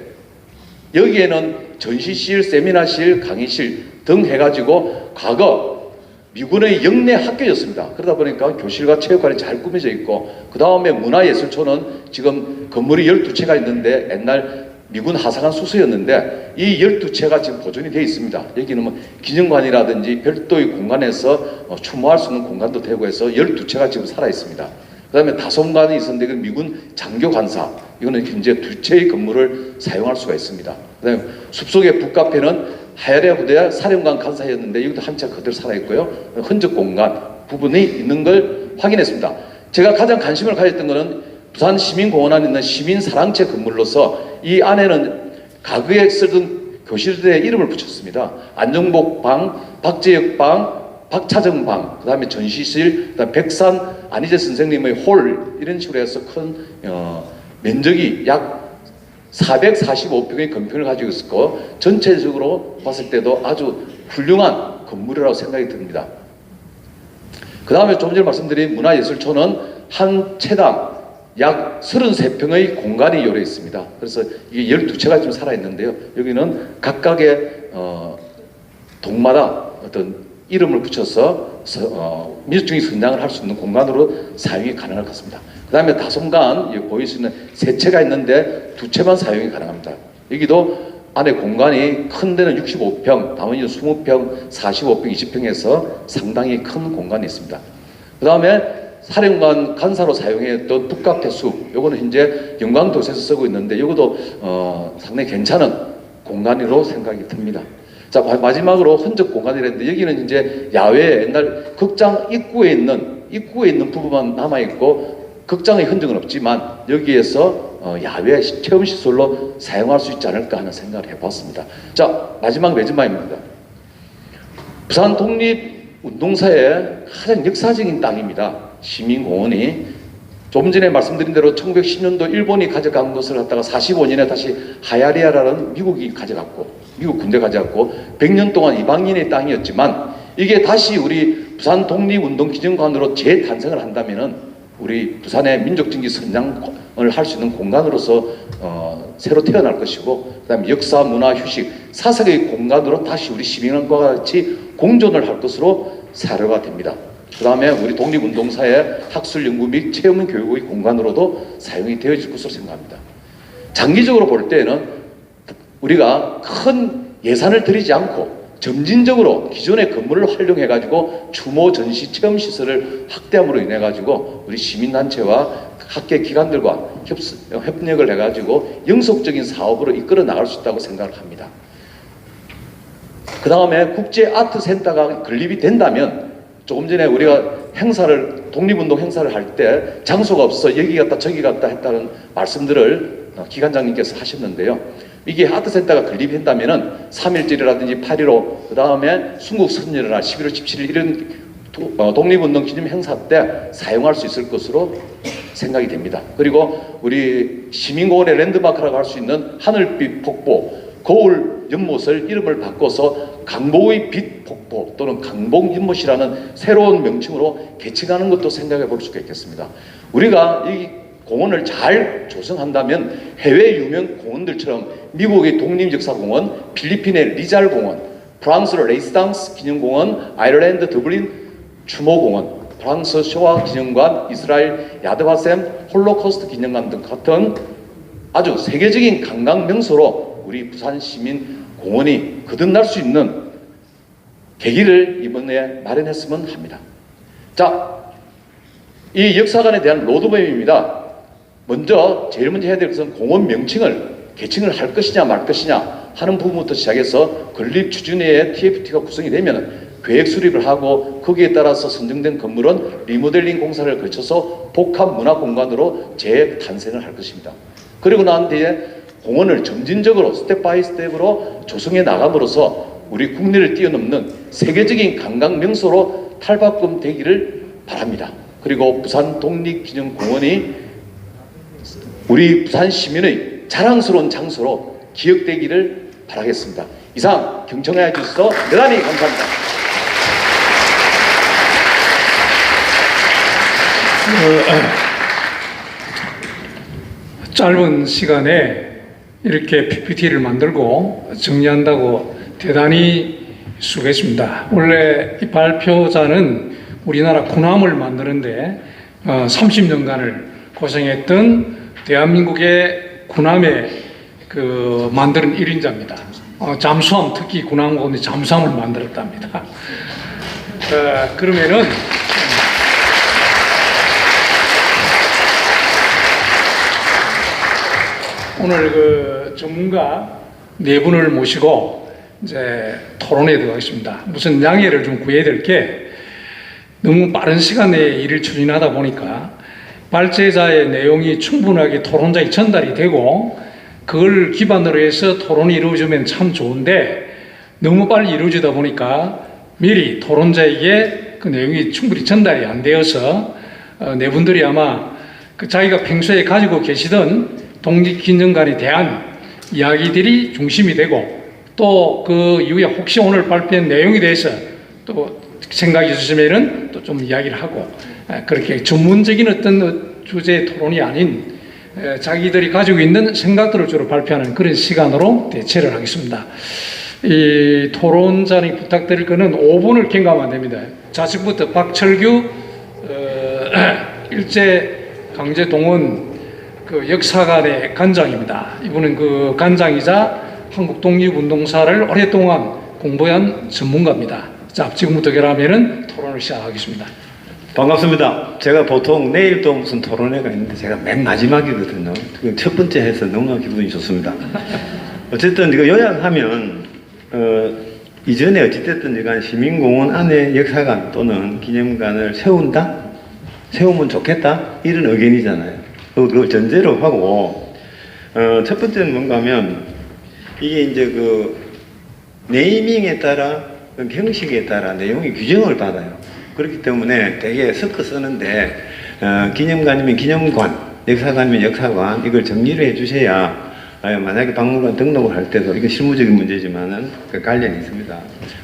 여기에는 전시실, 세미나실, 강의실 등 해가지고 과거 미군의 영내 학교였습니다. 그러다 보니까 교실과 체육관이 잘 꾸며져 있고 그 다음에 문화예술촌은 지금 건물이 12채가 있는데 옛날 미군 하사관 수소였는데 이 12채가 지금 보존이 되어 있습니다. 여기는 뭐 기념관이라든지 별도의 공간에서 추모할 수 있는 공간도 되고 해서 12채가 지금 살아 있습니다. 그 다음에 다솜관이 있었는데 그 미군 장교관사 이거는 현재 2채의 건물을 사용할 수가 있습니다. 그 다음에 숲속의 북카페는 하야레 부대 사령관 간사였는데 여기도 한 채 그대로 살아있고요. 흔적 공간 부분이 있는 걸 확인했습니다. 제가 가장 관심을 가졌던 것은 부산 시민공원 안에 있는 시민사랑채 건물로서 이 안에는 과거에 쓰던 교실들의 이름을 붙였습니다. 안정복방, 박재혁방, 박차정방, 그 다음에 전시실, 그다음 백산 안희재 선생님의 홀 이런 식으로 해서 큰 면적이 약 445평의 건평을 가지고 있었고 전체적으로 봤을 때도 아주 훌륭한 건물이라고 생각이 듭니다. 그 다음에 조금 전에 말씀드린 문화예술촌은 한 채당 약 33평의 공간이 요래 있습니다. 그래서 이게 12채가 지금 살아있는데요. 여기는 각각의 동마다 어떤 이름을 붙여서 민족주의 선양을 할 수 있는 공간으로 사용이 가능할 것 같습니다. 그 다음에 다솜관 보일 수 있는 3채가 있는데 2채만 사용이 가능합니다. 여기도 안에 공간이 큰 데는 65평, 나머지는 20평, 45평, 20평에서 상당히 큰 공간이 있습니다. 그 다음에 사령관 간사로 사용했던 북카페 숲, 요거는 현재 영광도시에서 쓰고 있는데 이것도 상당히 괜찮은 공간으로 생각이 듭니다. 자, 마지막으로 흔적 공간이랬는데 여기는 이제 야외 옛날 극장 입구에 있는 부분만 남아있고 극장의 흔적은 없지만 여기에서 야외 체험시설로 사용할 수 있지 않을까 하는 생각을 해봤습니다. 자, 마지막 매진마입니다. 부산 독립운동사의 가장 역사적인 땅입니다. 시민공원이 좀 전에 말씀드린 대로 1910년도 일본이 가져간 것을 갖다가 45년에 다시 하야리아라는 미국이 가져갔고, 미국 군대 가져갔고 100년 동안 이방인의 땅이었지만 이게 다시 우리 부산 독립운동기념관으로 재탄생을 한다면은 우리 부산의 민족정기 선장을 할 수 있는 공간으로서 새로 태어날 것이고, 그다음에 역사, 문화, 휴식, 사색의 공간으로 다시 우리 시민과 같이 공존을 할 것으로 사료가 됩니다. 그 다음에 우리 독립운동사의 학술 연구 및 체험 교육의 공간으로도 사용이 되어질 것으로 생각합니다. 장기적으로 볼 때는 우리가 큰 예산을 들이지 않고 점진적으로 기존의 건물을 활용해 가지고 추모 전시 체험 시설을 확대함으로 인해 가지고 우리 시민단체와 학계 기관들과 협력을 해 가지고 영속적인 사업으로 이끌어 나갈 수 있다고 생각을 합니다. 그 다음에 국제 아트 센터가 건립이 된다면, 조금 전에 우리가 독립운동 행사를 할 때 장소가 없어 여기 갔다 저기 갔다 했다는 말씀들을 기관장님께서 하셨는데요. 이게 아트센터가 건립이 된다면은 3.1절이라든지 8.15, 그 다음에 순국 선열날 11월 17일 이런 독립운동 기념 행사 때 사용할 수 있을 것으로 생각이 됩니다. 그리고 우리 시민공원의 랜드마크라고 할 수 있는 하늘빛 폭포, 거울 연못을 이름을 바꿔서 강복의 빛 폭포 또는 강복 연못이라는 새로운 명칭으로 개칭하는 것도 생각해 볼 수가 있겠습니다. 우리가 이 공원을 잘 조성한다면 해외 유명 공원들처럼 미국의 독립역사공원, 필리핀의 리잘공원, 프랑스의 레이스당스 기념공원, 아일랜드 더블린 추모공원, 프랑스 쇼와 기념관, 이스라엘 야드바셈 홀로코스트 기념관 등 같은 아주 세계적인 관광 명소로 우리 부산 시민 공원이 거듭날 수 있는 계기를 이번에 마련했으면 합니다. 자, 이 역사관에 대한 로드맵입니다. 제일 먼저 해야 될 것은 공원 명칭을 개칭을 할 것이냐 말 것이냐 하는 부분부터 시작해서 건립 추진회의 TFT가 구성이 되면 계획 수립을 하고 거기에 따라서 선정된 건물은 리모델링 공사를 거쳐서 복합 문화 공간으로 재탄생을 할 것입니다. 그리고 난 뒤에 공원을 점진적으로 스텝 바이 스텝으로 조성해 나감으로써 우리 국내를 뛰어넘는 세계적인 관광 명소로 탈바꿈되기를 바랍니다. 그리고 부산 독립기념공원이 우리 부산 시민의 자랑스러운 장소로 기억되기를 바라겠습니다. 이상 경청해 주셔서 대단히 감사합니다. 짧은 시간에 이렇게 PPT를 만들고 정리한다고 대단히 수고했습니다. 원래 이 발표자는 우리나라 군함을 만드는데 30년간을 고생했던 대한민국의 군함에 만드는 1인자입니다. 잠수함, 특히 군함 가운데 잠수함을 만들었답니다. 그러면은 오늘 전문가 네 분을 모시고 이제 토론에 들어가겠습니다. 무슨 양해를 좀 구해야 될 게 너무 빠른 시간 내에 일을 추진하다 보니까 발제자의 내용이 충분하게 토론자에 전달이 되고 그걸 기반으로 해서 토론이 이루어지면 참 좋은데 너무 빨리 이루어지다 보니까 미리 토론자에게 그 내용이 충분히 전달이 안 되어서 네 분들이 아마 자기가 평소에 가지고 계시던 독립기념관에 대한 이야기들이 중심이 되고 또 그 이후에 혹시 오늘 발표한 내용에 대해서 또 생각이 있으시면은 또 좀 이야기를 하고 그렇게 전문적인 어떤 주제 토론이 아닌 자기들이 가지고 있는 생각들을 주로 발표하는 그런 시간으로 대체를 하겠습니다. 이 토론자님 부탁드릴 거는 5분을 경감하면 됩니다. 좌측부터 박철규 일제강제동원 역사관의 관장입니다. 이분은 그 관장이자 한국 독립운동사를 오랫동안 공부한 전문가입니다. 자, 지금부터 그러면은 토론을 시작하겠습니다. 반갑습니다. 제가 보통 내일 또 무슨 토론회가 있는데 제가 맨 마지막이거든요. 첫 번째 해서 너무나 기분이 좋습니다. 어쨌든 이거 요약하면 이전에 어찌됐든 제가 시민공원 안에 역사관 또는 기념관을 세운다? 세우면 좋겠다? 이런 의견이잖아요. 그걸 전제로 하고 첫 번째는 뭔가 하면 이게 이제 그 네이밍에 따라 그 형식에 따라 내용이 규정을 받아요. 그렇기 때문에 되게 섞어 쓰는데 기념관이면 기념관, 역사관이면 역사관 이걸 정리를 해주셔야 만약에 박물관 등록을 할 때도 이거 실무적인 문제지만은 그 관련이 있습니다.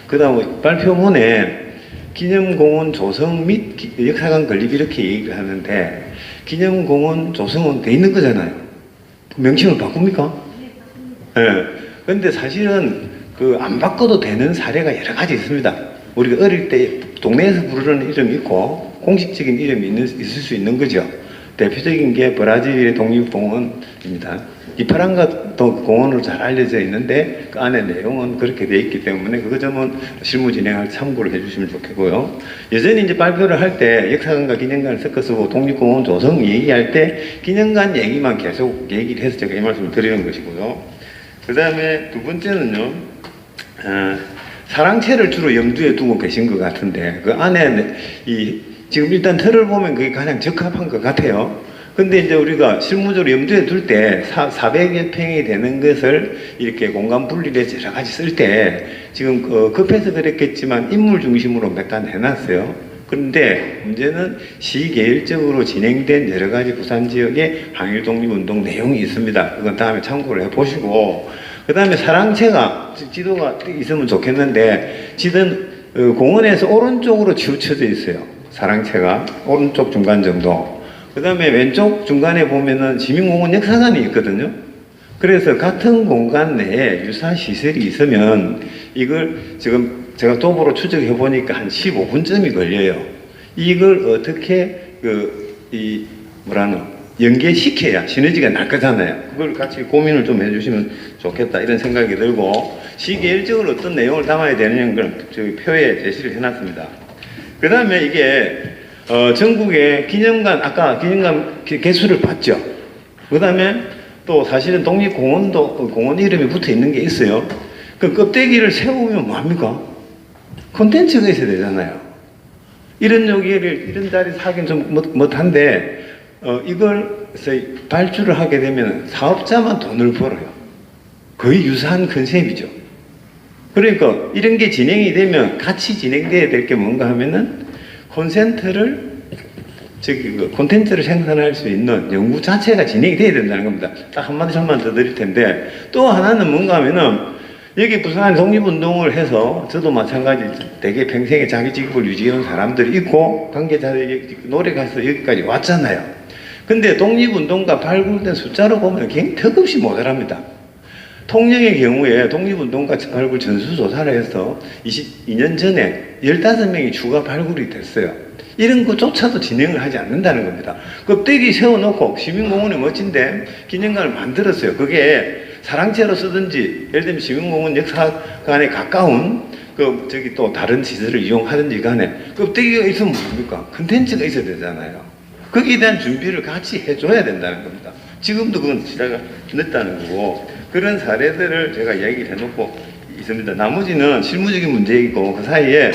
그다음 발표문에 기념공원 조성 및 역사관 건립 이렇게 얘기를 하는데 기념공원 조성은 돼 있는 거잖아요. 명칭을 바꿉니까? 예. 근데 사실은 그 안 바꿔도 되는 사례가 여러 가지 있습니다. 우리가 어릴 때 동네에서 부르는 이름이 있고 공식적인 이름이 있을 수 있는 거죠. 대표적인 게 브라질의 독립공원입니다. 이파랑가 공원으로 잘 알려져 있는데 그 안에 내용은 그렇게 돼 있기 때문에 그 점은 실무 진행할 참고를 해주시면 좋겠고요. 여전히 이제 발표를 할 때 역사관과 기념관을 섞어서 독립공원 조성 얘기할 때 기념관 얘기만 계속 얘기를 해서 제가 이 말씀을 드리는 것이고요. 그 다음에 두 번째는요, 사랑채를 주로 염두에 두고 계신 것 같은데 그 안에 지금 일단 틀을 보면 그게 가장 적합한 것 같아요. 근데 이제 우리가 실무적으로 염두에 둘 때 400여 평이 되는 것을 이렇게 공간 분리를 해서 여러 가지 쓸 때 지금 급해서 그랬겠지만 인물 중심으로 몇 단 해놨어요. 그런데 문제는 시계열적으로 진행된 여러 가지 부산 지역의 항일 독립운동 내용이 있습니다. 그건 다음에 참고를 해보시고 그 다음에 사랑채가 지도가 있으면 좋겠는데 지금 공원에서 오른쪽으로 치우쳐져 있어요. 사랑채가 오른쪽 중간 정도. 그 다음에 왼쪽 중간에 보면은 시민공원 역사관이 있거든요. 그래서 같은 공간 내에 유사시설이 있으면 이걸 지금 제가 도보로 추적해 보니까 한 15분쯤이 걸려요. 이걸 어떻게 연계시켜야 시너지가 날 거잖아요. 그걸 같이 고민을 좀 해주시면 좋겠다 이런 생각이 들고 시계열적으로 어떤 내용을 담아야 되느냐는 걸 저희 표에 제시를 해놨습니다. 그 다음에 이게 전국의 기념관, 아까 기념관 개수를 봤죠. 그 다음에 또 사실은 독립공원도 공원 이름이 붙어 있는 게 있어요. 그 껍데기를 세우면 뭐합니까? 콘텐츠가 있어야 되잖아요. 이런 자리에서 하긴 좀 못한데, 이걸 발주를 하게 되면 사업자만 돈을 벌어요. 거의 유사한 컨셉이죠. 그러니까 이런 게 진행이 되면 같이 진행돼야 될 게 뭔가 하면은 콘텐츠를 생산할 수 있는 연구 자체가 진행이 돼야 된다는 겁니다. 딱 한마디만 더 드릴 텐데 또 하나는 뭔가 하면은 여기 부산 독립운동을 해서 저도 마찬가지 되게 평생에 자기 직업을 유지해온 사람들이 있고 관계자들이 노력해서 여기까지 왔잖아요. 근데 독립운동가 발굴된 숫자로 보면 굉장히 턱없이 모자랍니다. 통영의 경우에 독립운동가 발굴 전수조사를 해서 22년 전에 15명이 추가 발굴이 됐어요. 이런 것조차도 진행을 하지 않는다는 겁니다. 껍데기 세워놓고 시민공원이 멋진데 기념관을 만들었어요. 그게 사랑채로 쓰든지 예를 들면 시민공원 역사관에 가까운 또 다른 시설을 이용하든지 간에 껍데기가 있으면 뭡니까? 컨텐츠가 있어야 되잖아요. 거기에 대한 준비를 같이 해줘야 된다는 겁니다. 지금도 그건 시대가 늦다는 거고 그런 사례들을 제가 이야기를 해놓고 있습니다. 나머지는 실무적인 문제이고 그 사이에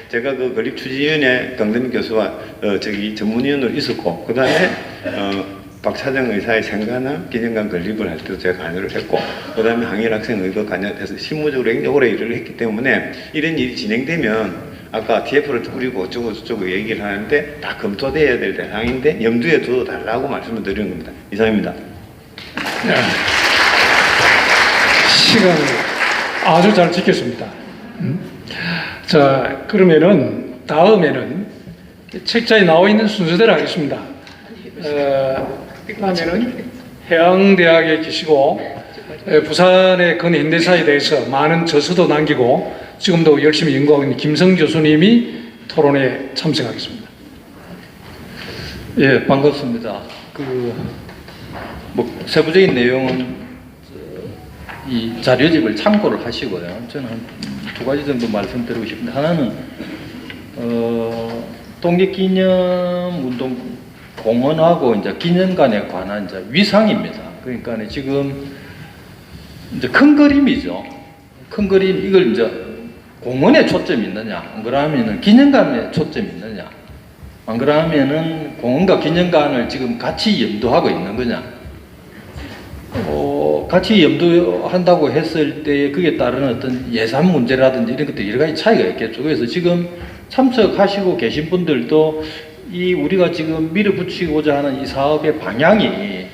제가 그 건립추진위원회 강대민 교수와 전문위원으로 있었고 그 다음에 박차정 의사의 생가나 기념관 건립을 할 때도 제가 관여를 했고 그 다음에 항일학생의도 관여해서 실무적으로 굉장히 오래 일을 했기 때문에 이런 일이 진행되면 아까 TF를 뿌리고 어쩌고 저쩌고 얘기를 하는데 다 검토돼야 될 대상인데 염두에 둬달라고 말씀을 드리는 겁니다. 이상입니다. 네. 시간을 아주 잘 지켰습니다. 자, 그러면은 다음에는 책자에 나와 있는 순서대로 하겠습니다. 그러면은 해양대학에 계시고 부산의 근현대사에 대해서 많은 저서도 남기고 지금도 열심히 연구하고 있는 김성 교수님이 토론에 참석하겠습니다. 예, 반갑습니다. 세부적인 내용은 이 자료집을 참고를 하시고요. 저는 두 가지 정도 말씀드리고 싶은데 하나는 독립기념운동 공원하고 이제 기념관에 관한 이제 위상입니다. 그러니까 지금 이제 큰 그림이죠. 큰 그림 이걸 이제 공원에 초점이 있느냐, 안 그러면은 기념관에 초점이 있느냐, 안 그러면은 공원과 기념관을 지금 같이 염두하고 있는 거냐. 같이 염두한다고 했을 때 그에 따른 어떤 예산 문제라든지 이런 것들 여러 가지 차이가 있겠죠. 그래서 지금 참석하시고 계신 분들도 이 우리가 지금 밀어붙이고자 하는 이 사업의 방향이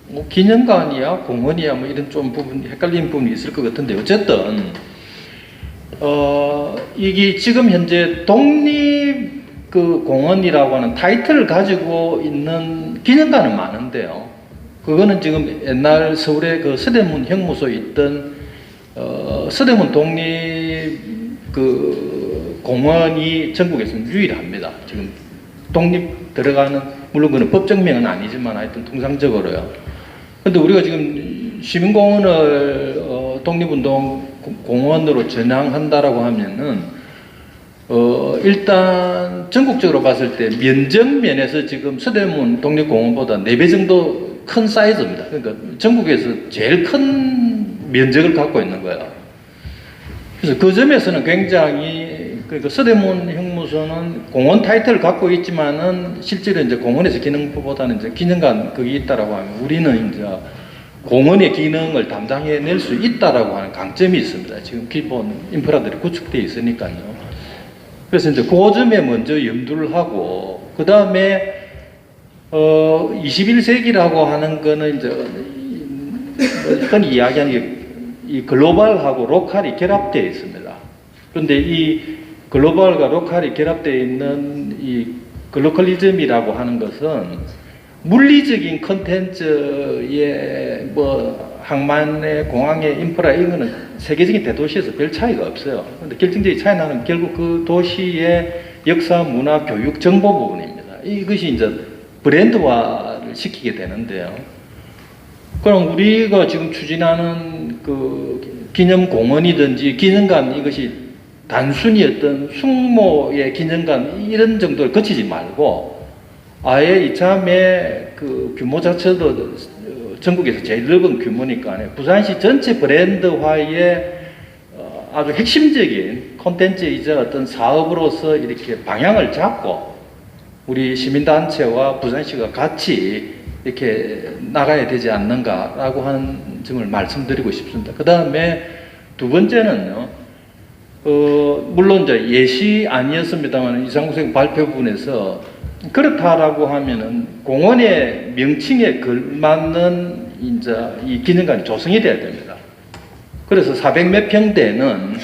뭐 기념관이야 공원이야 뭐 이런 좀 부분 헷갈리는 부분이 있을 것 같은데 어쨌든 이게 지금 현재 독립 그 공원이라고 하는 타이틀을 가지고 있는 기념관은 많은데요. 그거는 지금 옛날 서울의 그 서대문 형무소에 있던 서대문 독립 그 공원이 전국에서는 유일합니다. 지금 독립 들어가는 물론 그는 법정명은 아니지만 하여튼 통상적으로요. 근데 우리가 지금 시민공원을 독립운동 공원으로 전향한다라고 하면은 일단 전국적으로 봤을 때 면적면에서 지금 서대문 독립공원보다 4배 정도 큰 사이즈입니다. 그러니까 전국에서 제일 큰 면적을 갖고 있는 거예요. 그래서 그 점에서는 굉장히 그러니까 서대문 형무소는 공원 타이틀을 갖고 있지만은 실제로 이제 공원에서 기능보다는 이제 기능관 그게 있다라고 하면 우리는 이제 공원의 기능을 담당해낼 수 있다라고 하는 강점이 있습니다. 지금 기본 인프라들이 구축되어 있으니까요. 그래서 이제 그 점에 먼저 염두를 하고 그 다음에 21세기라고 하는 거는 이제 흔히 이야기하는 게 이 글로벌하고 로컬이 결합되어 있습니다. 그런데 이 글로벌과 로컬이 결합되어 있는 이 글로컬리즘이라고 하는 것은 물리적인 컨텐츠의 뭐 항만의 공항의 인프라 이런 거는 세계적인 대도시에서 별 차이가 없어요. 그런데 결정적인 차이 나는 결국 그 도시의 역사, 문화, 교육, 정보 부분입니다. 이것이 이제 브랜드화를 시키게 되는데요. 그럼 우리가 지금 추진하는 그 기념공원이든지 기념관 이것이 단순히 어떤 숙모의 기념관 이런 정도를 거치지 말고 아예 이참에 그 규모 자체도 전국에서 제일 넓은 규모니까 부산시 전체 브랜드화의 아주 핵심적인 콘텐츠이자 어떤 사업으로서 이렇게 방향을 잡고 우리 시민단체와 부산시가 같이 이렇게 나가야 되지 않는가라고 하는 점을 말씀드리고 싶습니다. 그 다음에 두 번째는요, 물론 이제 예시 아니었습니다만 이상국 선생님 발표 부분에서 그렇다라고 하면은 공원의 명칭에 걸맞는 이제 이 기능관이 조성이 돼야 됩니다. 그래서 400몇 평대는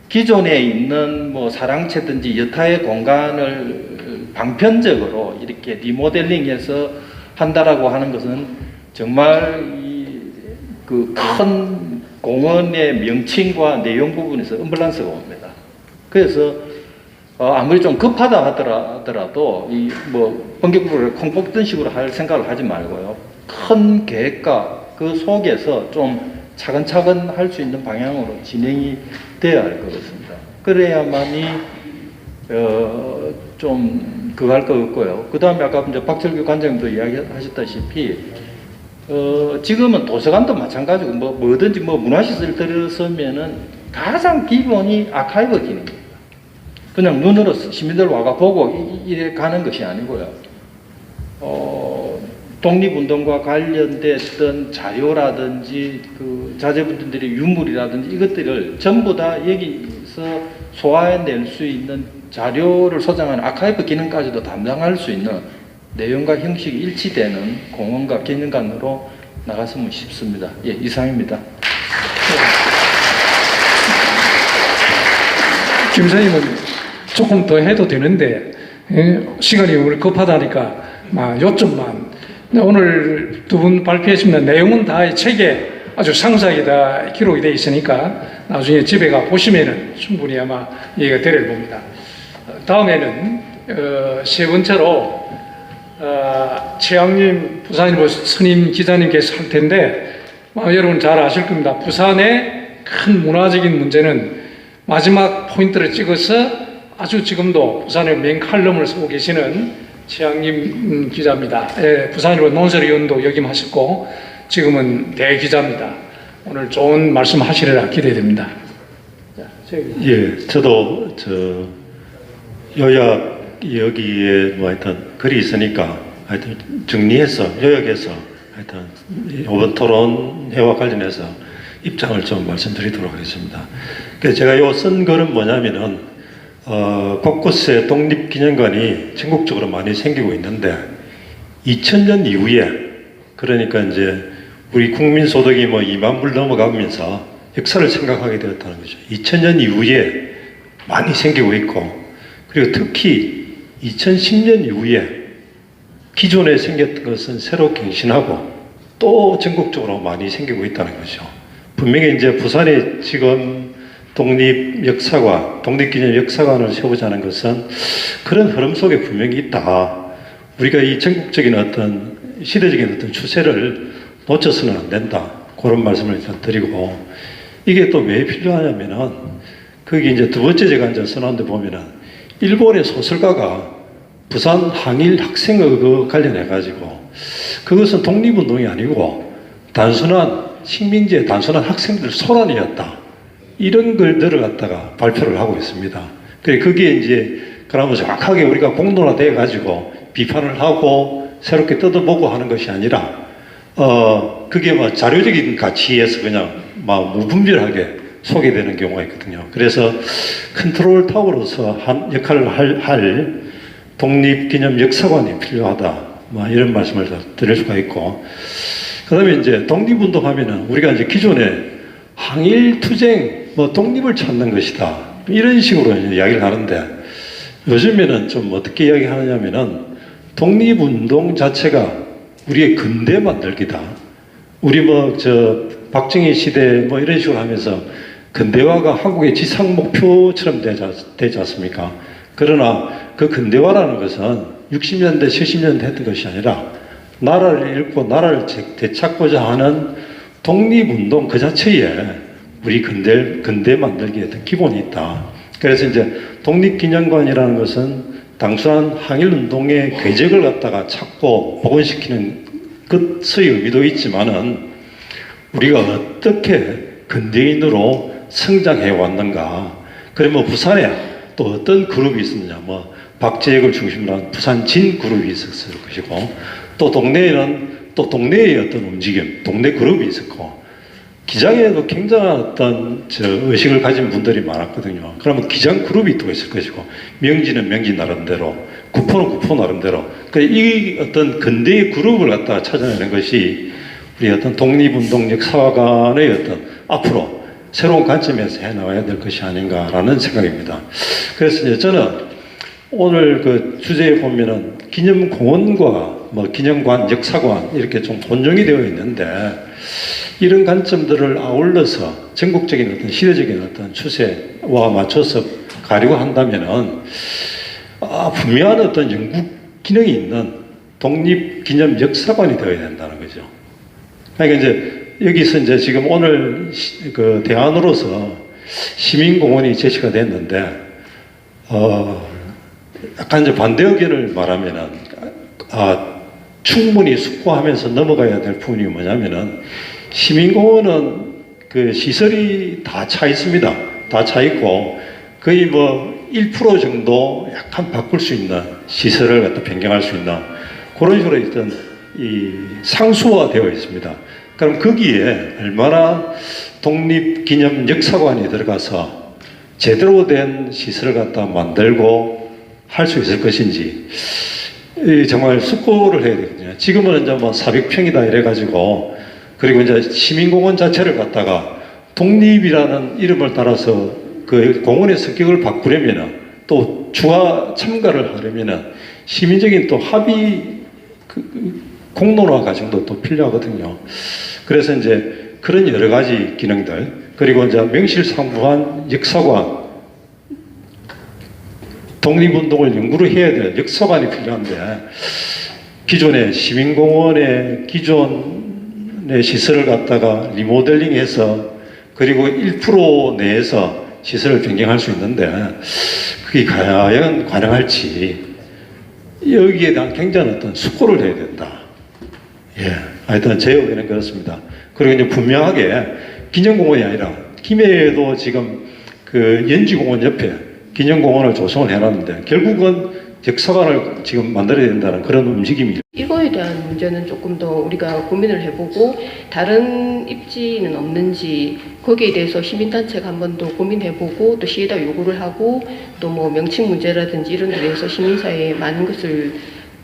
기존에 있는 뭐 사랑채든지 여타의 공간을 방편적으로 이렇게 리모델링해서 한다라고 하는 것은 정말 그 큰 공원의 명칭과 내용 부분에서 언밸런스가 옵니다. 그래서 아무리 좀 급하다 하더라도 이 뭐 번개구를 콩 뽑던 식으로 할 생각을 하지 말고요. 큰 계획과 그 속에서 좀 차근차근 할 수 있는 방향으로 진행이 돼야 할 것 같습니다. 그래야만이 좀 그거 할 거 없고요. 그 다음에 아까 이제 박철규 관장님도 이야기하셨다시피 지금은 도서관도 마찬가지고 뭐든지 문화시설 들어서면은 가장 기본이 아카이브 기능입니다. 그냥 눈으로 시민들 와가 보고 이래 가는 것이 아니고요. 독립운동과 관련됐던 자료라든지 그 자제분들의 유물이라든지 이것들을 전부 다 여기서 소화해낼 수 있는 자료를 소장하는 아카이브 기능까지도 담당할 수 있는 내용과 형식이 일치되는 공원과 기념관으로 나갔으면 싶습니다. 예, 이상입니다. 김 선생님은 조금 더 해도 되는데 시간이 오늘 급하다니까 요점만 오늘 두 분 발표했습니다. 내용은 다 이 책에 아주 상세하게 다 기록이 되어 있으니까 나중에 집에 가 보시면은 충분히 아마 이해가 되릴 봅니다. 다음에는 세 번째로 최양님 부산일보 선임 기자님께서 할 텐데 여러분 잘 아실 겁니다. 부산의 큰 문화적인 문제는 마지막 포인트를 찍어서 아주 지금도 부산의 메인 칼럼을 쓰고 계시는 최양님 기자입니다. 부산일보 논설위원도 역임하셨고 지금은 대기자입니다. 오늘 좋은 말씀 하시리라 기대됩니다. 예, 저도 요약 여기에 뭐 하여튼 글이 있으니까 하여튼 정리해서 요약해서 하여튼 이번 토론회와 관련해서 입장을 좀 말씀드리도록 하겠습니다. 그래서 제가 요 쓴 글은 뭐냐면은 곳곳에 독립기념관이 전국적으로 많이 생기고 있는데 2000년 이후에 그러니까 이제 우리 국민 소득이 뭐 2만 불 넘어가면서 역사를 생각하게 되었다는 거죠. 2000년 이후에 많이 생기고 있고 그리고 특히 2010년 이후에 기존에 생겼던 것은 새로 갱신하고 또 전국적으로 많이 생기고 있다는 거죠. 분명히 이제 부산에 지금 독립역사관, 독립기념역사관을 세우자는 것은 그런 흐름 속에 분명히 있다. 우리가 이 전국적인 어떤 시대적인 어떤 추세를 놓쳐서는 안 된다. 그런 말씀을 드리고 이게 또 왜 필요하냐면은 거기 이제 두 번째 제가 이제 써놓은 데 보면은 일본의 소설가가 부산 항일 학생과 관련해 가지고 그것은 독립운동이 아니고 단순한 식민지의 단순한 학생들 소란이었다. 이런 글들을 갖다가 발표를 하고 있습니다. 그래 거기에 이제 그러면 정확하게 우리가 공론화돼 가지고 비판을 하고 새롭게 뜯어보고 하는 것이 아니라 그게 뭐 자료적인 가치에서 그냥 막 무분별하게 소개되는 경우가 있거든요. 그래서 컨트롤 타워로서 한 역할을 할 독립기념역사관이 필요하다. 뭐 이런 말씀을 드릴 수가 있고, 그 다음에 이제 독립운동 하면은 우리가 이제 기존에 항일투쟁, 뭐 독립을 찾는 것이다. 이런 식으로 이제 이야기를 하는데 요즘에는 좀 어떻게 이야기하느냐면은 독립운동 자체가 우리의 근대 만들기다. 우리 뭐 박정희 시대 뭐 이런 식으로 하면서 근대화가 한국의 지상 목표처럼 되지 않습니까? 그러나 그 근대화라는 것은 60년대, 70년대 했던 것이 아니라 나라를 잃고 나라를 되찾고자 하는 독립운동 그 자체에 우리 근대 만들기에 어떤 기본이 있다. 그래서 이제 독립기념관이라는 것은 단순한 항일운동의 궤적을 갖다가 찾고 복원시키는 것의 의미도 있지만은 우리가 어떻게 근대인으로 성장해 왔는가. 그러면 부산에 또 어떤 그룹이 있었느냐. 뭐 박재익을 중심으로 한 부산진 그룹이 있었을 것이고 또 동네에는 또 동네의 어떤 움직임, 동네 그룹이 있었고 기장에도 굉장한 어떤 의식을 가진 분들이 많았거든요. 그러면 기장 그룹이 또 있을 것이고 명지는 명지 나름대로, 구포는 구포 나름대로. 이 어떤 근대의 그룹을 갖다가 찾아내는 것이 우리 어떤 독립운동 역사관의 어떤 앞으로 새로운 관점에서 해나가야 될 것이 아닌가라는 생각입니다. 그래서 이제 저는 오늘 그 주제에 보면은 기념공원과 뭐 기념관, 역사관 이렇게 좀 혼용이 되어 있는데 이런 관점들을 아울러서 전국적인 어떤 시대적인 어떤 추세와 맞춰서 가려고 한다면은 분명한 어떤 연구 기능이 있는 독립기념 역사관이 되어야 된다는 거죠. 그러니까 이제 여기서 이제 지금 오늘 그 대안으로서 시민공원이 제시가 됐는데 약간 이제 반대 의견을 말하면은 충분히 숙고하면서 넘어가야 될 부분이 뭐냐면은 시민공원은 그 시설이 다 차 있습니다. 다 차 있고 거의 뭐 1% 정도 약간 바꿀 수 있는 시설을 갖다 변경할 수 있는 그런 식으로 일단 이 상수화되어 있습니다. 그럼 거기에 얼마나 독립기념 역사관이 들어가서 제대로 된 시설을 갖다 만들고 할 수 있을 것인지 정말 숙고를 해야 되거든요. 지금은 이제 뭐 400평이다 이래가지고 그리고 이제 시민공원 자체를 갖다가 독립이라는 이름을 따라서 그 공원의 성격을 바꾸려면은 또 추가 참가를 하려면은 시민적인 또 합의 공론화 과정도 또 필요하거든요. 그래서 이제 그런 여러 가지 기능들 그리고 이제 명실상부한 역사관 독립운동을 연구를 해야 될 역사관이 필요한데 기존의 시민공원의 기존의 시설을 갖다가 리모델링해서 그리고 1% 내에서 시설을 변경할 수 있는데 그게 과연 가능할지 여기에 대한 굉장한 어떤 숙고를 해야 된다. 예, 하여튼 제 의견은 그렇습니다. 그리고 이제 분명하게 기념공원이 아니라 김해에도 지금 그 연지공원 옆에 기념공원을 조성을 해놨는데 결국은 역사관을 지금 만들어야 된다는 그런 움직임이. 이거에 대한 문제는 조금 더 우리가 고민을 해보고 다른 입지는 없는지 거기에 대해서 시민단체가 한 번 더 고민해보고 또 시에다 요구를 하고 또 뭐 명칭 문제라든지 이런 데 대해서 시민사회에 많은 것을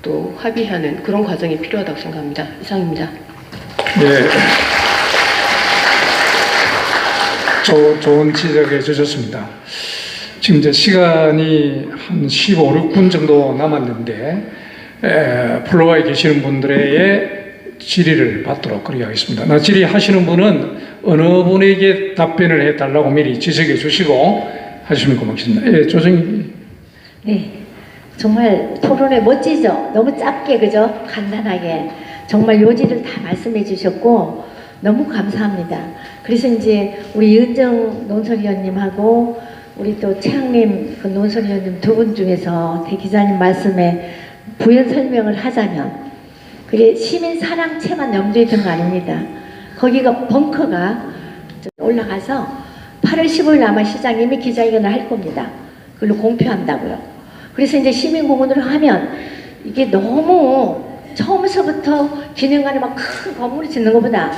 또 합의하는 그런 과정이 필요하다고 생각합니다. 이상입니다. 네. 좋은 지적해 주셨습니다. 지금 이제 시간이 한 15, 16분 정도 남았는데 플로어에 계시는 분들의 질의를 받도록 그렇게 하겠습니다. 질의하시는 분은 어느 분에게 답변을 해달라고 미리 지적해 주시고 하시면 고맙겠습니다. 예, 조정희. 네, 정말 토론회 멋지죠? 너무 짧게 그죠? 간단하게 정말 요지를 다 말씀해 주셨고 너무 감사합니다. 그래서 이제 우리 이은정 논설위원님하고 우리 또 최양림 그 논설위원님 두 분 중에서 대 기자님 말씀에 부연 설명을 하자면 그게 시민 사랑채만 염두에 둔 거 아닙니다. 거기가 벙커가 올라가서 8월 15일 아마 시장님이 기자회견을 할 겁니다. 그걸로 공표한다고요. 그래서 이제 시민공원으로 하면 이게 너무 처음서부터 기념관에 막 큰 건물을 짓는 것보다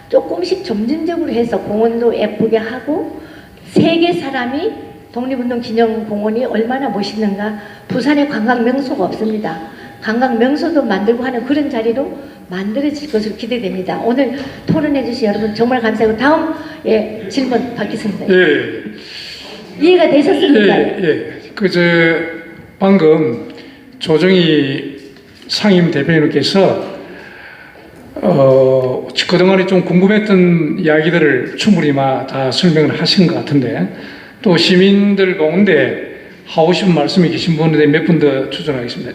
조금씩 점진적으로 해서 공원도 예쁘게 하고 세계 사람이 독립운동기념공원이 얼마나 멋있는가. 부산에 관광 명소가 없습니다. 관광 명소도 만들고 하는 그런 자리로 만들어질 것으로 기대됩니다. 오늘 토론해 주신 여러분 정말 감사하고 다음 질문 받겠습니다. 예. 이해가 되셨습니까? 예. 방금 조정희 상임 대표님께서 그동안에 좀 궁금했던 이야기들을 충분히 다 설명을 하신 것 같은데 또 시민들 가운데 하고 싶은 말씀이 계신 분인데 몇 분 더 추천하겠습니다.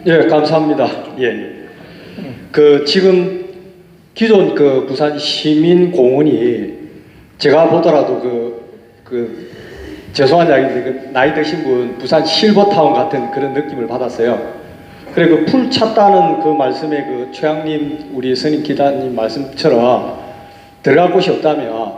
예, 감사합니다. 예. 지금 기존 부산 시민공원이 제가 보더라도 죄송한 이야기인데 나이 드신 분 부산 실버타운 같은 그런 느낌을 받았어요. 그리고 풀 찼다는 그 말씀에 최양님 우리 선임 기자님 말씀처럼 들어갈 곳이 없다면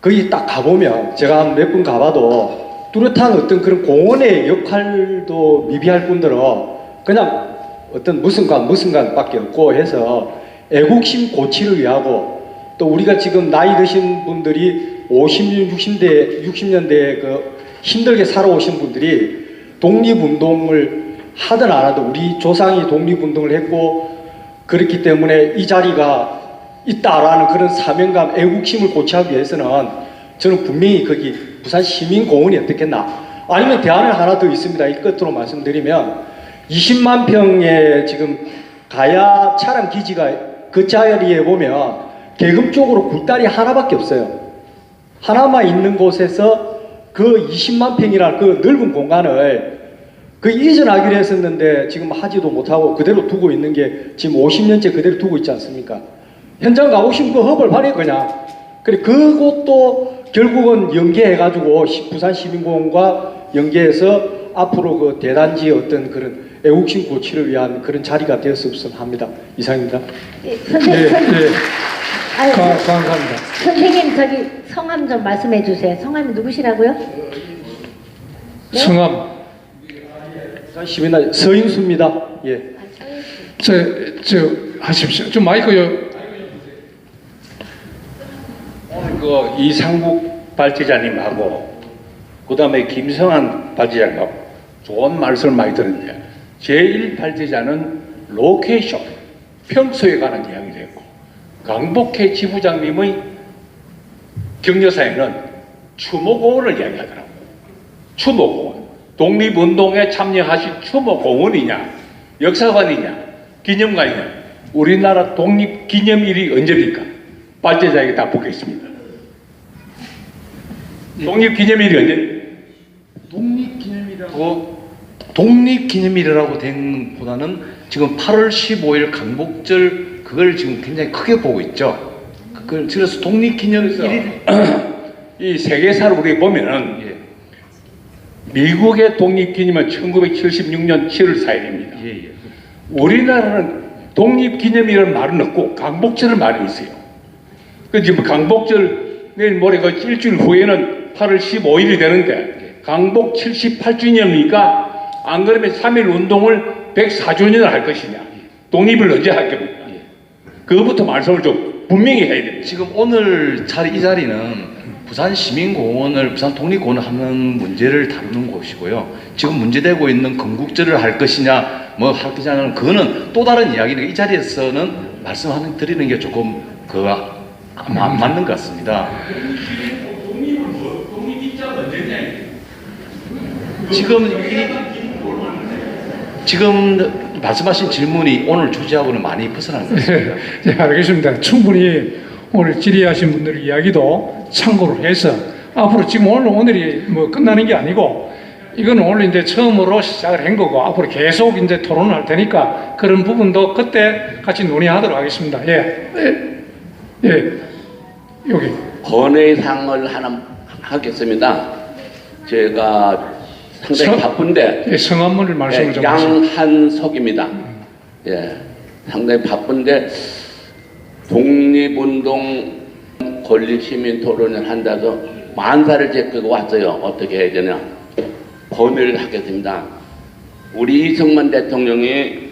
거기 딱 가보면 제가 한 몇 분 가봐도 뚜렷한 어떤 그런 공원의 역할도 미비할 뿐더러 그냥 어떤 무슨 관밖에 없고 해서 애국심 고취를 위하고 또 우리가 지금 나이 드신 분들이 60년대에 힘들게 살아오신 분들이 독립운동을 하든 안 하든 우리 조상이 독립운동을 했고 그렇기 때문에 이 자리가 있다라는 그런 사명감, 애국심을 고취하기 위해서는 저는 분명히 거기 부산 시민공원이 어떻겠나. 아니면 대안을 하나 더 있습니다. 이 끝으로 말씀드리면 20만 평의 지금 가야 차량 기지가 그 자리에 보면 계급 쪽으로 굴다리 하나밖에 없어요. 하나만 있는 곳에서 그 20만 평이라는 그 넓은 공간을 이전하기로 했었는데 지금 하지도 못하고 그대로 두고 있는 게 지금 50년째 그대로 두고 있지 않습니까? 현장 가고 싶은 거 허벌 발해 그냥. 그래 그것도 결국은 연계해가지고 부산 시민공원과 연계해서 앞으로 대단지 어떤 그런 애국심 고취를 위한 그런 자리가 되었으면 합니다. 이상입니다. 선생님. 감사합니다. 선생님 성함 좀 말씀해 주세요. 성함이 누구시라고요? 네? 성함. 시민단 서인수입니다. 예. 하십시오. 좀 마이크요. 이상국 발제자님하고 그다음에 김성한 발제자님하고 좋은 말씀을 많이 들었는데 제1발제자는 로케이션, 평소에 관한 이야기를 했고 강복회 지부장님의 격려사에는 추모공원을 이야기하더라고요. 추모공원. 독립운동에 참여하신 추모공원이냐, 역사관이냐, 기념관이냐. 우리나라 독립기념일이 언제입니까? 발제자에게 다 보겠습니다. 독립기념일이 언제? 독립기념일이라고 된 보다는 지금 8월 15일 강복절 그걸 지금 굉장히 크게 보고 있죠. 그래서 독립기념일 이 세계사를 우리 보면은 미국의 독립기념은 1976년 7월 4일입니다. 우리나라는 독립기념일을 말은 없고 강복절을 말이 있어요. 그 지금 강복절 내일 모레 일주일 후에는 8월 15일이 되는데 강복 78주년이니까 안 그러면 3.1 운동을 104주년을 할 것이냐, 독립을 언제 할 겁니까? 그것부터 말씀을 좀 분명히 해야 됩니다. 지금 오늘 이 자리는 부산 시민공원을 부산 독립공원을 하는 문제를 다루는 곳이고요. 지금 문제되고 있는 건국절을 할 것이냐 뭐 할 것이냐는 그거는 또 다른 이야기는 이 자리에서는 말씀하는 드리는 게 조금 안 맞는 것 같습니다. 지금 말씀하신 질문이 오늘 주제하고는 많이 벗어나는 것 같습니다. 네, 알겠습니다. 충분히 오늘 질의하신 분들 이야기도 참고를 해서 앞으로 지금 오늘이 뭐 끝나는 게 아니고 이거는 오늘 이제 처음으로 시작을 한 거고 앞으로 계속 이제 토론을 할 테니까 그런 부분도 그때 같이 논의하도록 하겠습니다. 여기 건의사항을 하나 하겠습니다. 제가 상당히 바쁜데 성함을 말씀을 좀 하시죠. 양한석입니다. 상당히 바쁜데 독립운동 권리시민 토론을 한다서 만사를 제끼고 왔어요. 어떻게 해야 되냐. 건의를 하겠습니다. 우리 이승만 대통령이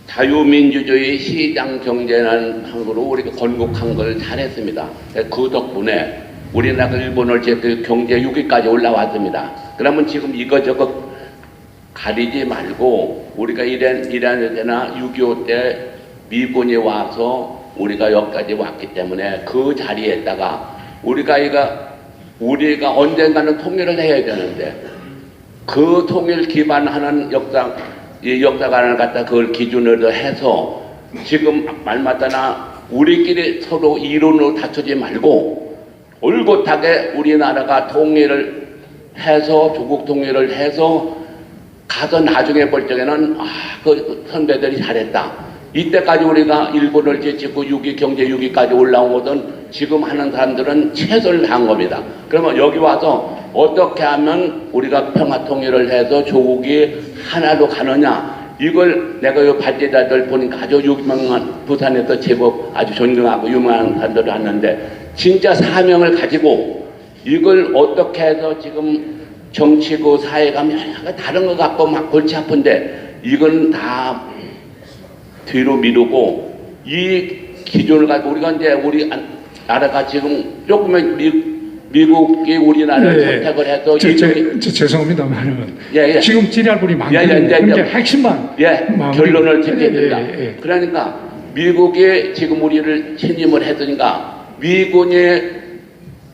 자유민주주의 시장 경제라는 항으로 우리가 건국한 걸 잘했습니다. 그 덕분에 우리나라가 일본을 제끼고 경제 6위까지 올라왔습니다. 그러면 지금 이거저거 가리지 말고 우리가 일하는 때나 6.25 때 미군이 와서 우리가 여기까지 왔기 때문에 그 자리에다가 우리가 언젠가는 통일을 해야 되는데 그 통일 기반하는 역사관을 갖다 그걸 기준으로 해서 지금 말마다나 우리끼리 서로 이론으로 다투지 말고 올곧하게 우리나라가 통일을 해서 조국 통일을 해서 가서 나중에 볼 적에는 그 선배들이 잘했다. 이때까지 우리가 일본을 제치고 6위 경제 6위까지 올라온 것은 지금 하는 사람들은 최선을 다한 겁니다. 그러면 여기 와서 어떻게 하면 우리가 평화 통일을 해서 조국이 하나로 가느냐, 이걸 내가 요 발제자들 보니까 아주 유명한 부산에서 제법 아주 존경하고 유명한 사람들을 왔는데 진짜 사명을 가지고 이걸 어떻게 해서 지금 정치고 사회가 다른 것 같고 막 골치 아픈데 이건 다 뒤로 미루고 이 기준을 가지고 우리가 이제 우리 나라가 지금 조금은 미국이 우리나라를 선택을 해서 죄송합니다만 지금 질의할 분이 많거든요. 그러니까 핵심만 결론을 짓게 된다. 그러니까 미국이 지금 우리를 침입을 했으니까 미군이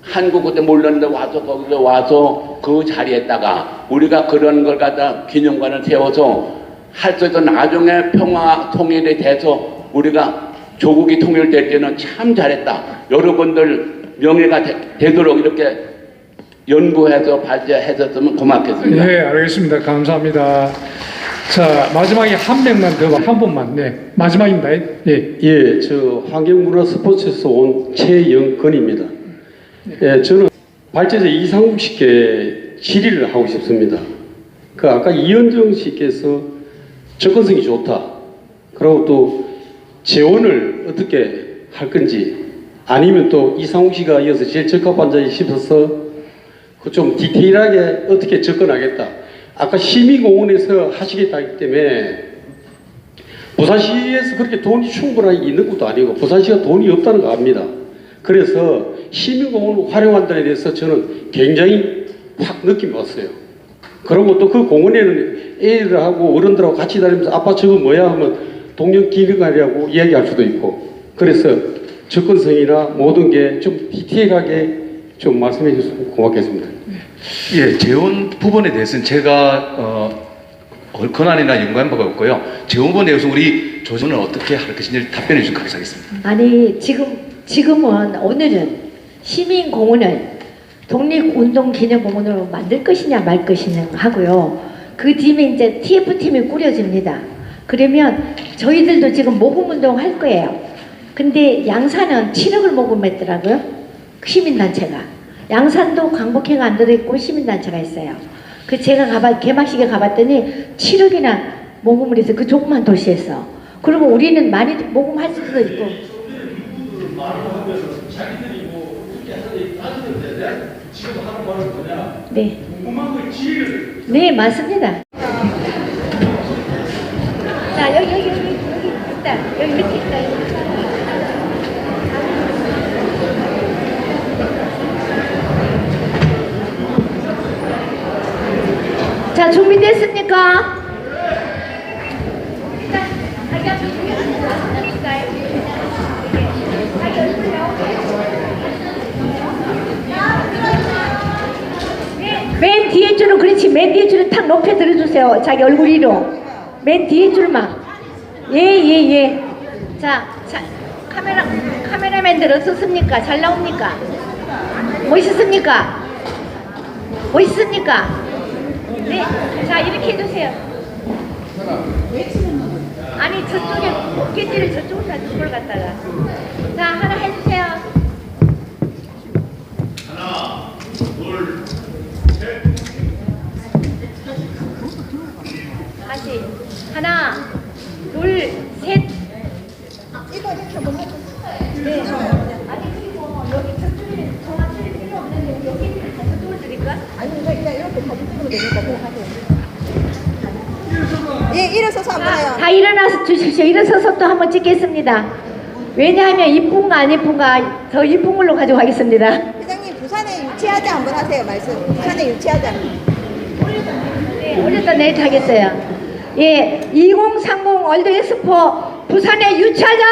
한국 그때 몰랐는데 거기서 와서 그 자리에다가 우리가 그런 걸 갖다 기념관을 세워서 할 수 있어 나중에 평화 통일에 대해서 우리가 조국이 통일될 때는 참 잘했다. 여러분들 명예가 되도록 이렇게 연구해서 발제해줬으면 고맙겠습니다. 네, 알겠습니다. 감사합니다. 자, 마지막에 한 명만 더, 한 분만. 네, 마지막입니다. 저 환경문화 스포츠에서 온 최영건입니다. 저는 발제자 이상국 씨께 질의를 하고 싶습니다. 아까 이현정 씨께서 접근성이 좋다. 그리고 또 재원을 어떻게 할 건지 아니면 또 이상욱 씨가 이어서 제일 적합한 자리 싶어서 좀 디테일하게 어떻게 접근하겠다. 아까 시민공원에서 하시겠다 하기 때문에 부산시에서 그렇게 돈이 충분하게 있는 것도 아니고 부산시가 돈이 없다는 거 압니다. 그래서 시민공원을 활용한다에 대해서 저는 굉장히 확 느낌이 왔어요. 그리고 또 그 공원에는 애들하고 어른들하고 같이 다니면서 아빠 저거 뭐야 하면 동력기능관이라고 이야기할 수도 있고 그래서 접근성이나 모든 게 좀 디테일하게 좀 말씀해 주시면 고맙겠습니다. 재원 부분에 대해서는 제가 권한이나 연구한 바가 없고요. 재원 부분에 대해서 우리 조정은 어떻게 할 것인지 답변해 주도록 하겠습니다. 아니 지금은 오늘은 시민공원을 독립운동기념공원으로 만들 것이냐 말 것이냐 하고요. 그 뒤에 이제 TF팀이 꾸려집니다. 그러면 저희들도 지금 모금운동 할 거예요. 근데 양산은 7억을 모금했더라고요. 시민단체가. 양산도 광복회가 안 들어있고 시민단체가 있어요. 그 제가 개막식에 가봤더니 7억이나 모금을 해서 그 조그만 도시에서. 그리고 우리는 많이 모금할 수도 있고. 네. 네, 맞습니다. 자, 준비됐습니까? 맨 뒤에 줄은 그렇지. 맨 뒤에 줄은 탁 높여 들어주세요. 자기 얼굴 위로. 맨 뒤에 줄만. 예. 자, 카메라맨들 어떻습니까? 잘 나옵니까? 멋있습니까? 멋있습니까? 네. 자, 이렇게 해주세요. 아니, 저쪽에 어깨띠를 저쪽으로 다 저걸 갖다가. 자, 하나 해주세요. 하나, 둘, 셋. 다시. 하나, 둘, 셋. 이거 네. 아니, 그리고 여기 저쪽에 정확히 필요 없는데 여기 저쪽으로 드릴까? 아니, 그냥 이렇게 사진 찍으면 되니까 그냥 하세요. 예, 일어서서 한번 해요. 다 일어나서 주십시오. 일어서서 또 한번 찍겠습니다. 왜냐하면 이쁜가 안 이쁜가 더 이쁜 걸로 가져가겠습니다. 회장님, 부산의 유치하자 한번 하세요. 말씀. 부산의 유치하자. 네, 올렸다 내일 하겠어요. 예, 2030 월드 엑스포 부산에 유치하자.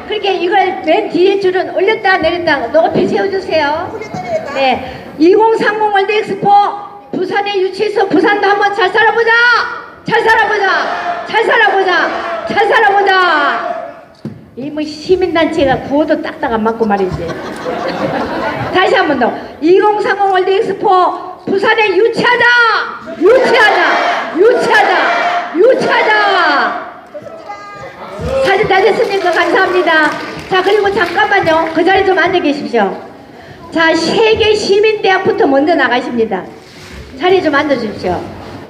그렇게 이걸 맨 뒤에 줄은 올렸다 내렸다 높이 세워주세요. 네, 2030 월드 엑스포 부산에 유치해서 부산도 한번 잘 살아보자. 이 뭐 시민단체가 구호도 딱딱 안 맞고 말이지. 다시 한 번 더. 2030 월드 엑스포 부산에 유치하자. 사진 다 됐습니까? 감사합니다. 자, 그리고 잠깐만요. 그 자리 좀 앉아 계십시오. 자, 세계 시민대학부터 먼저 나가십니다. 자리 좀 앉아 주십시오.